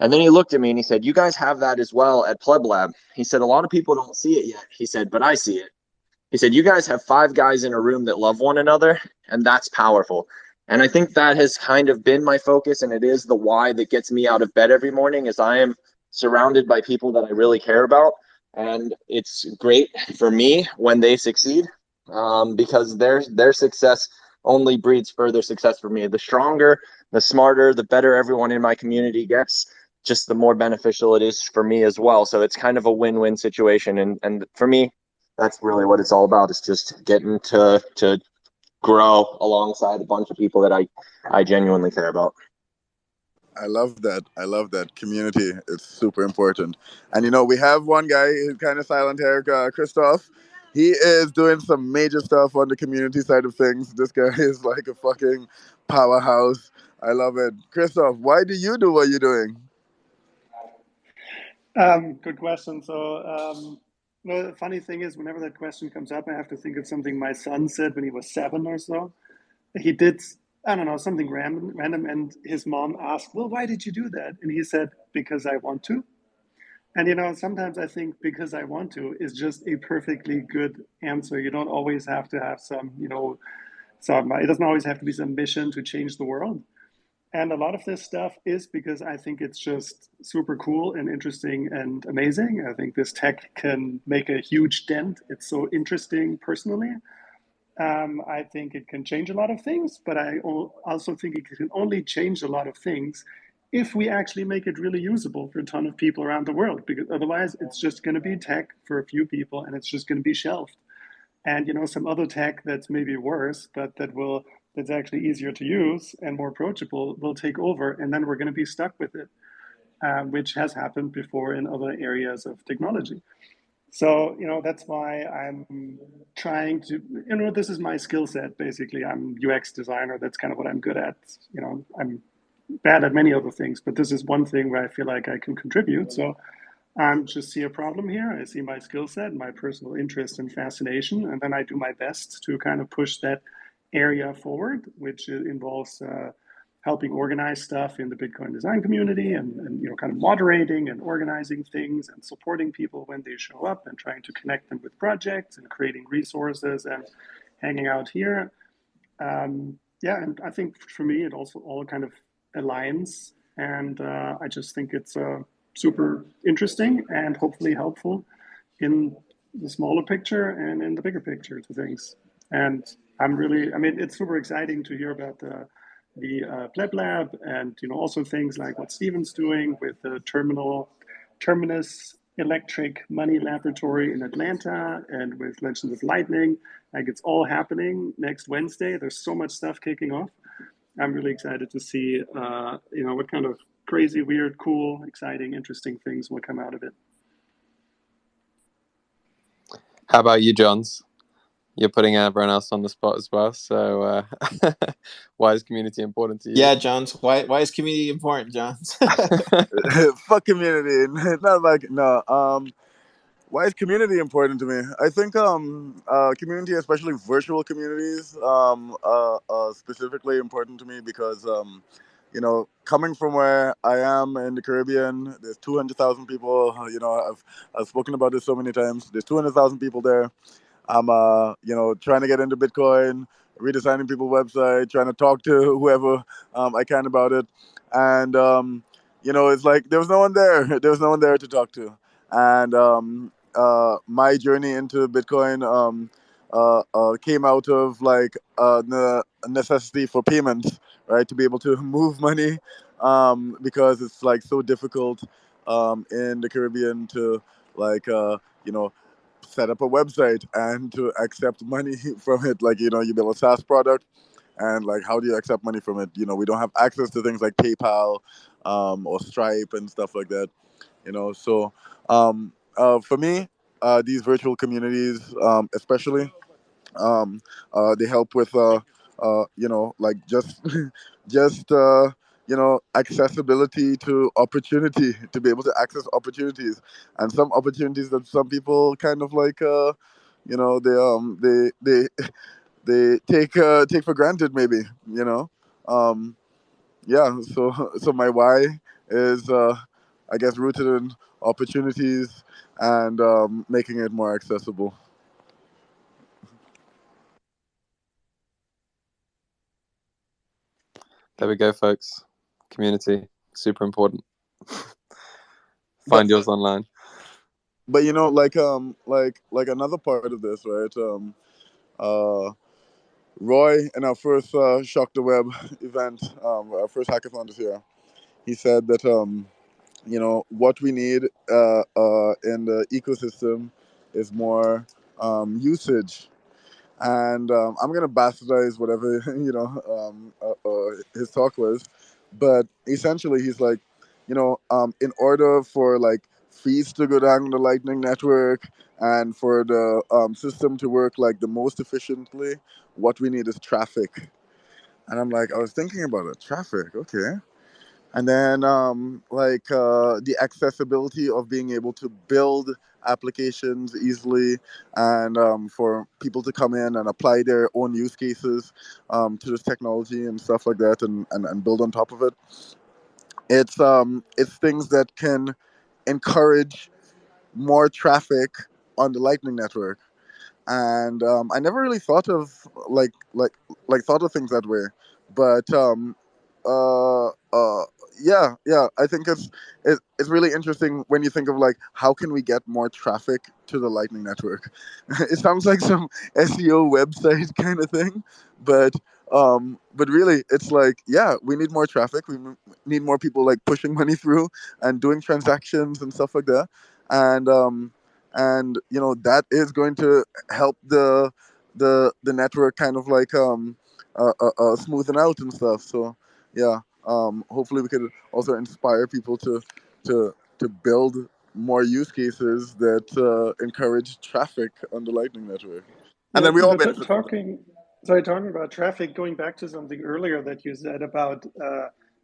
And then he looked at me and he said, you guys have that as well at PlebLab. He said, a lot of people don't see it yet. He said, but I see it. He said, you guys have 5 guys in a room that love one another, and that's powerful. And I think that has kind of been my focus, and it is the why that gets me out of bed every morning, is I am surrounded by people that I really care about. And it's great for me when they succeed, because their success only breeds further success for me. The stronger, the smarter, the better everyone in my community gets, just the more beneficial it is for me as well. So it's kind of a win-win situation. And for me, that's really what it's all about, is just getting to grow alongside a bunch of people that I genuinely care about. I love that. I love that. Community is super important. And we have one guy who's kind of silent here, Christoph. He is doing some major stuff on the community side of things. This guy is like a fucking powerhouse. I love it. Christoph, why do you do what you're doing? Good question. So, the funny thing is, whenever that question comes up, I have to think of something my son said when he was 7 or so. He did, I don't know, something random, and his mom asked, "Well, why did you do that?" And he said, "Because I want to." And sometimes I think because I want to is just a perfectly good answer. You don't always have to have it doesn't always have to be some mission to change the world. And a lot of this stuff is because I think it's just super cool and interesting and amazing. I think this tech can make a huge dent. It's so interesting personally. I think it can change a lot of things, but I also think it can only change a lot of things if we actually make it really usable for a ton of people around the world, because otherwise it's just going to be tech for a few people and it's just going to be shelved. And some other tech that's maybe worse, but that's actually easier to use and more approachable will take over, and then we're going to be stuck with it, which has happened before in other areas of technology. So that's why I'm trying to this is my skill set basically. I'm UX designer. That's kind of what I'm good at. I'm bad at many other things, but this is one thing where I feel like I can contribute. So I just see a problem here. I see my skill set, my personal interest and fascination, and then I do my best to kind of push that area forward, which involves helping organize stuff in the Bitcoin design community, and kind of moderating and organizing things and supporting people when they show up and trying to connect them with projects and creating resources and hanging out here. Yeah, and I think for me it also all kind of aligns, and I just think it's super interesting and hopefully helpful in the smaller picture and in the bigger picture to things. And I mean, it's super exciting to hear about the Pleb Lab, and also things like what Steven's doing with the Terminus Electric Money Laboratory in Atlanta, and with Legends of Lightning. Like, it's all happening next Wednesday. There's so much stuff kicking off. I'm really excited to see, what kind of crazy, weird, cool, exciting, interesting things will come out of it. How about you, Johns? You're putting everyone else on the spot as well. So, why is community important to you? Yeah, Johns. Why is community important, Johns? Fuck community. Not like no. Why is community important to me? I think community, especially virtual communities, specifically important to me because coming from where I am in the Caribbean, there's 200,000 people. I've spoken about this so many times. There's 200,000 people there. I'm trying to get into Bitcoin, redesigning people's website, trying to talk to whoever I can about it, and it's like there was no one there. There was no one there to talk to, and my journey into Bitcoin came out of like the necessity for payments, right? To be able to move money, because it's like so difficult in the Caribbean to like set up a website and to accept money from it. Like, you build a SaaS product and like, how do you accept money from it? We don't have access to things like PayPal or Stripe and stuff like that, So for me, these virtual communities, especially, they help with, like just, just, accessibility to opportunity, to be able to access opportunities, and some opportunities that some people kind of like, they take for granted, maybe, um, yeah. So my why is, I guess, rooted in opportunities and making it more accessible. There we go, folks. Community, super important. But Find yours online. but like another part of this, right? Uh, Roy, in our first Shock the Web event, our first hackathon this year, he said that what we need in the ecosystem is more usage. And I'm gonna bastardize whatever his talk was, but essentially he's like, in order for like fees to go down the Lightning Network and for the system to work like the most efficiently, what we need is traffic. And I'm like, I was thinking about it, traffic, okay. And then the accessibility of being able to build applications easily, and for people to come in and apply their own use cases to this technology and stuff like that, and build on top of it. It's things that can encourage more traffic on the Lightning Network. And I never really thought of thought of things that way, but uh, uh, yeah, I think it's really interesting when you think of like, how can we get more traffic to the Lightning Network? It sounds like some SEO website kind of thing, but really, it's like, yeah, we need more traffic. We need more people like pushing money through and doing transactions and stuff like that, and that is going to help the network kind of like smoothen out and stuff. So yeah, hopefully we could also inspire people to build more use cases that encourage traffic on the Lightning Network, and Yeah, then we all benefit from that. talking about traffic, going back to something earlier that you said about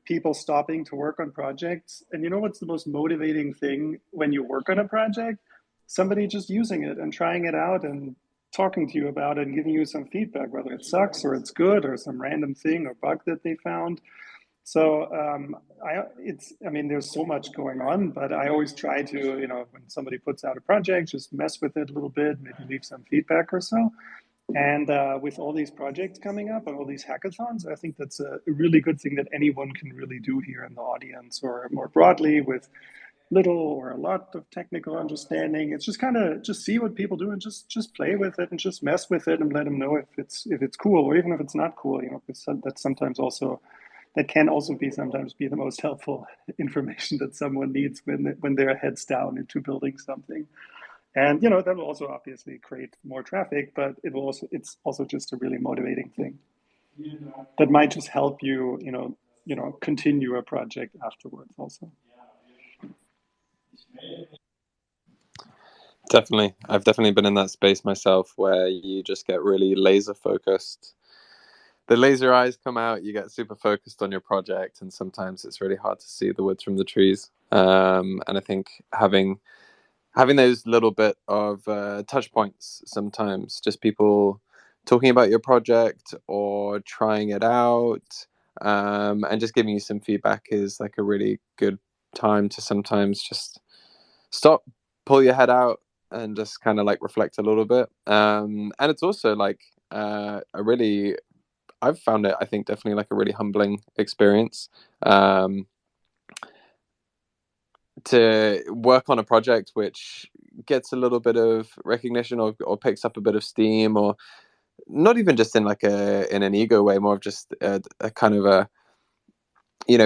people stopping to work on projects. And you know what's the most motivating thing when you work on a project? Somebody just using it and trying it out and talking to you about it and giving you some feedback, whether it sucks or it's good or some random thing or bug that they found. So I mean, there's so much going on, but I always try to, when somebody puts out a project, just mess with it a little bit, maybe leave some feedback or so. And with all these projects coming up and all these hackathons, I think that's a really good thing that anyone can really do here in the audience, or more broadly with little or a lot of technical understanding. It's just kind of just see what people do and just play with it and just mess with it and let them know if it's cool or even if it's not cool. Because that's sometimes also that can also be sometimes be the most helpful information that someone needs when they're heads down into building something. And that will also obviously create more traffic, but it's also just a really motivating thing. that might just help you, continue a project afterwards also. Definitely. I've definitely been in that space myself where you just get really laser focused. The laser eyes come out, you get super focused on your project, and sometimes it's really hard to see the woods from the trees. And I think having those little bit of touch points sometimes, just people talking about your project or trying it out, and just giving you some feedback is like a really good time to sometimes just stop, pull your head out, and just kind of like reflect a little bit. And it's also like I've found it, I think, definitely like a really humbling experience. To work on a project which gets a little bit of recognition, or picks up a bit of steam, or not even just in like in an ego way, more of just a kind of a,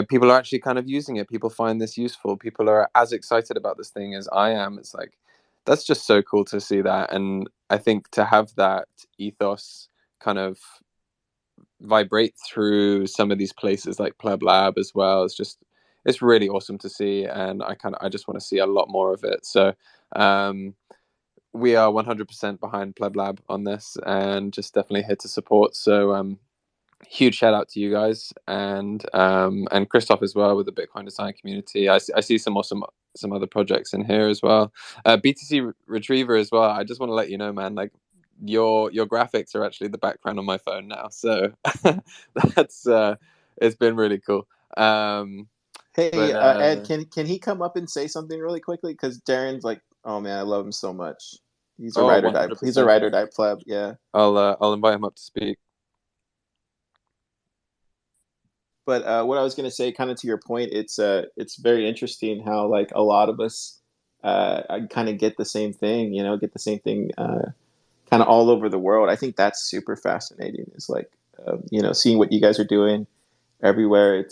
people are actually kind of using it, people find this useful, people are as excited about this thing as I am. It's like, that's just so cool to see that. And I think to have that ethos kind of vibrate through some of these places like PlebLab as well, it's really awesome to see. And I just want to see a lot more of it. So we are 100% behind PlebLab on this, and just definitely here to support. So huge shout out to you guys, and Christoph as well with the Bitcoin design community. I see some other projects in here as well. BTC Retriever as well. I just want to let you know, man, like your graphics are actually the background on my phone now, so that's it's been really cool. Hey, But Ed, can he come up and say something really quickly? Because Darren's like, oh man, I love him so much. He's a oh, ride or die. He's a 100%. ride or die pleb. Yeah. I'll invite him up to speak. But what I was gonna say, kind of to your point, it's very interesting how like a lot of us kind of get the same thing, get the same thing kind of all over the world. I think that's super fascinating. It's like seeing what you guys are doing everywhere.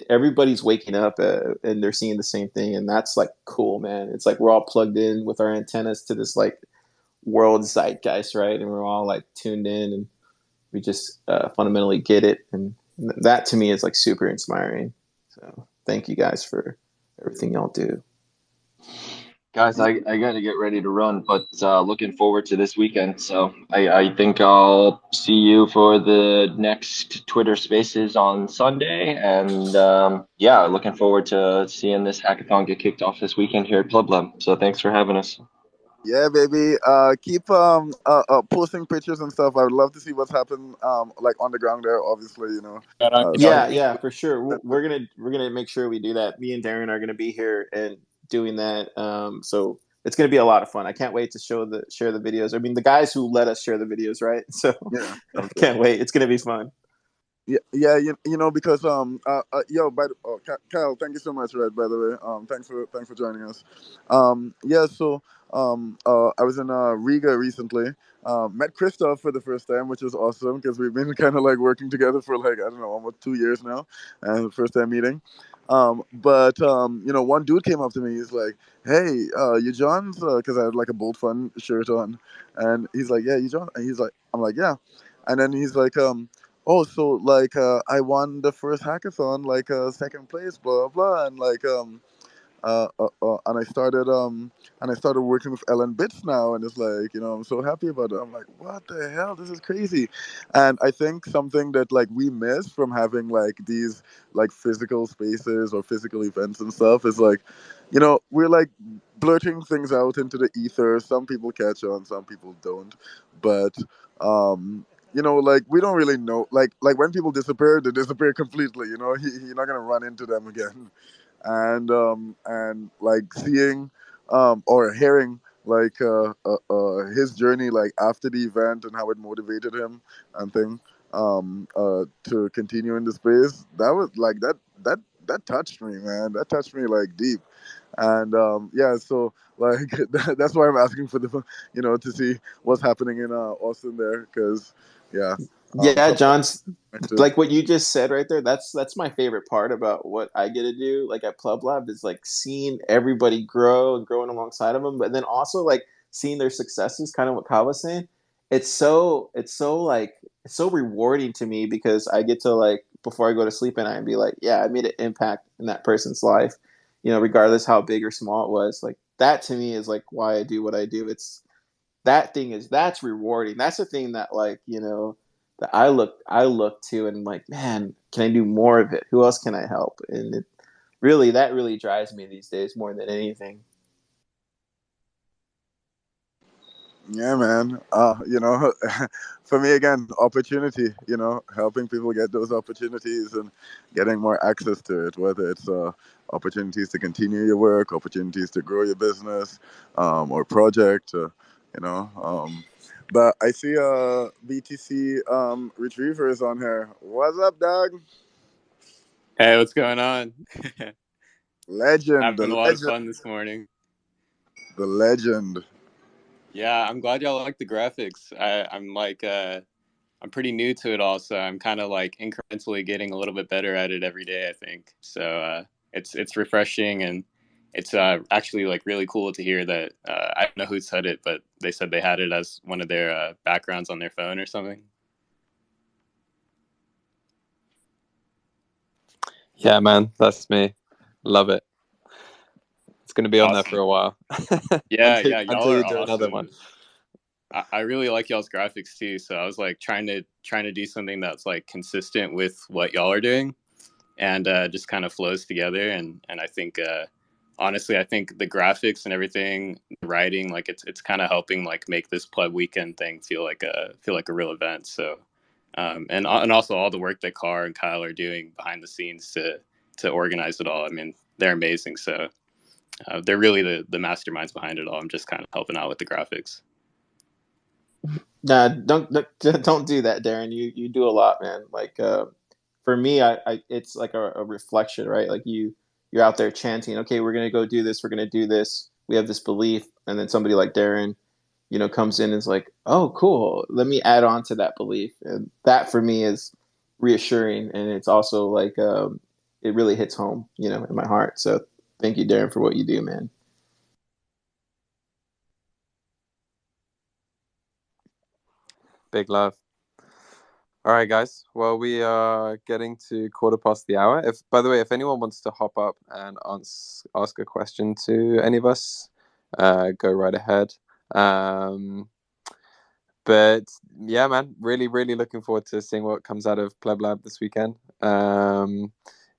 Everybody's waking up and they're seeing the same thing, and that's like cool, man. It's like we're all plugged in with our antennas to this like world zeitgeist, right? And we're all like tuned in, and we just fundamentally get it, and that to me is like super inspiring. So thank you guys for everything y'all do. Guys, I got to get ready to run, but looking forward to this weekend. So I think I'll see you for the next Twitter Spaces on Sunday. And yeah, looking forward to seeing this hackathon get kicked off this weekend here at PlebLab. So thanks for having us. Yeah, baby. Keep posting pictures and stuff. I would love to see what's happened like on the ground there. Obviously, Yeah, yeah, for sure. We're gonna make sure we do that. Me and Darren are gonna be here and doing that. So it's gonna be a lot of fun. I can't wait to share the videos. I mean, the guys who let us share the videos, right? So yeah. I can't wait. It's gonna be fun. Yeah, because yo, Kyle, thank you so much, Red. By the way, thanks for joining us. Yeah, so I was in Riga recently. Met Christoph for the first time, which is awesome because we've been kind of like working together for like, I don't know, almost 2 years now, and first time meeting. But one dude came up to me. He's like, "Hey, you John's?" Because I had like a Bolt Fun shirt on, and he's like, "Yeah, you John?" And he's like, "I'm like, yeah," and then he's like, "Oh, so like I won the first hackathon, like second place, blah blah," and like and I started working with Ellen Bits now, and it's like I'm so happy about it. I'm like, what the hell? This is crazy, and I think something that like we miss from having like these like physical spaces or physical events and stuff is like, we're like blurting things out into the ether. Some people catch on, some people don't, but like we don't really know. Like when people disappear, they disappear completely. You're not gonna run into them again and like seeing or hearing like his journey like after the event and how it motivated him and thing to continue in the space, that was like that touched me, man. That touched me like deep. And yeah, so like that's why I'm asking for the to see what's happening in Austin there, because yeah, Yeah, something John's to like what you just said right there. That's my favorite part about what I get to do, like at PlebLab, is like seeing everybody grow and growing alongside of them, but then also like seeing their successes, kind of what Kyle was saying. it's so rewarding to me because I get to like before I go to sleep at night and be like, yeah, I made an impact in that person's life, regardless how big or small it was. Like that to me is like why I do what I do. It's that's rewarding. That's the thing that like, that I look to and like, man, can I do more of it? Who else can I help? And that really drives me these days more than anything. Yeah, man. For me again, opportunity. Helping people get those opportunities and getting more access to it. Whether it's opportunities to continue your work, opportunities to grow your business, or project. You know. But I see BTC Retriever is on here. What's up, dog? Hey, what's going on? Legend, Having the a lot of legend, fun this morning. the legend. Yeah, I'm glad y'all like the graphics. I'm like I'm pretty new to it all, so I'm kind of like incrementally getting a little bit better at it every day, I think. So it's refreshing, and it's actually like really cool to hear that I don't know who said it, but they said they had it as one of their backgrounds on their phone or something. Yeah, man, that's me. Love it. It's going to be on there for a while. Yeah, until, yeah, y'all until you are do another awesome. one. I really like y'all's graphics too. So I was like trying to do something that's like consistent with what y'all are doing, and just kind of flows together. And I think honestly, I think the graphics and everything, the writing, like it's kind of helping like make this Pleb Weekend thing feel like a real event. So and also all the work that Carr and Kyle are doing behind the scenes to organize it all. I mean, they're amazing. So they're really the masterminds behind it all. I'm just kind of helping out with the graphics. Nah, don't do that, Darren. You do a lot, man. Like for me, I it's like a reflection, right? Like you're out there chanting, okay, we're gonna go do this, we're gonna do this. We have this belief, and then somebody like Darren, comes in and is like, oh, cool. Let me add on to that belief, and that for me is reassuring, and it's also like it really hits home, in my heart. So thank you, Darren, for what you do, man. Big love. All right, guys. Well, we are getting to quarter past the hour. If, by the way, if anyone wants to hop up and ask a question to any of us, go right ahead. But yeah, man, really, really looking forward to seeing what comes out of PlebLab this weekend.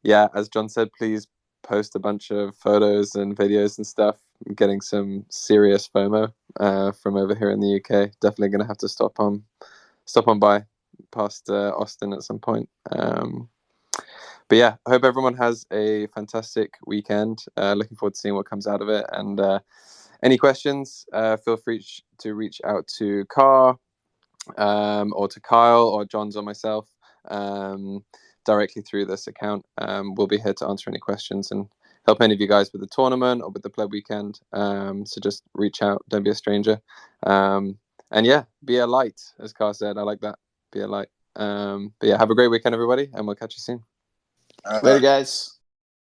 Yeah, as John said, please post a bunch of photos and videos and stuff. I'm getting some serious FOMO from over here in the UK. Definitely gonna have to stop on by past Austin at some point. But yeah, I hope everyone has a fantastic weekend. Looking forward to seeing what comes out of it. And any questions, feel free to reach out to Carr or to Kyle or John's or myself directly through this account. We'll be here to answer any questions and help any of you guys with the tournament or with the Pleb Weekend. So just reach out. Don't be a stranger. And yeah, be a light, as Carl said. I like that. Be a light. But yeah, have a great weekend, everybody, and we'll catch you soon. Later, guys.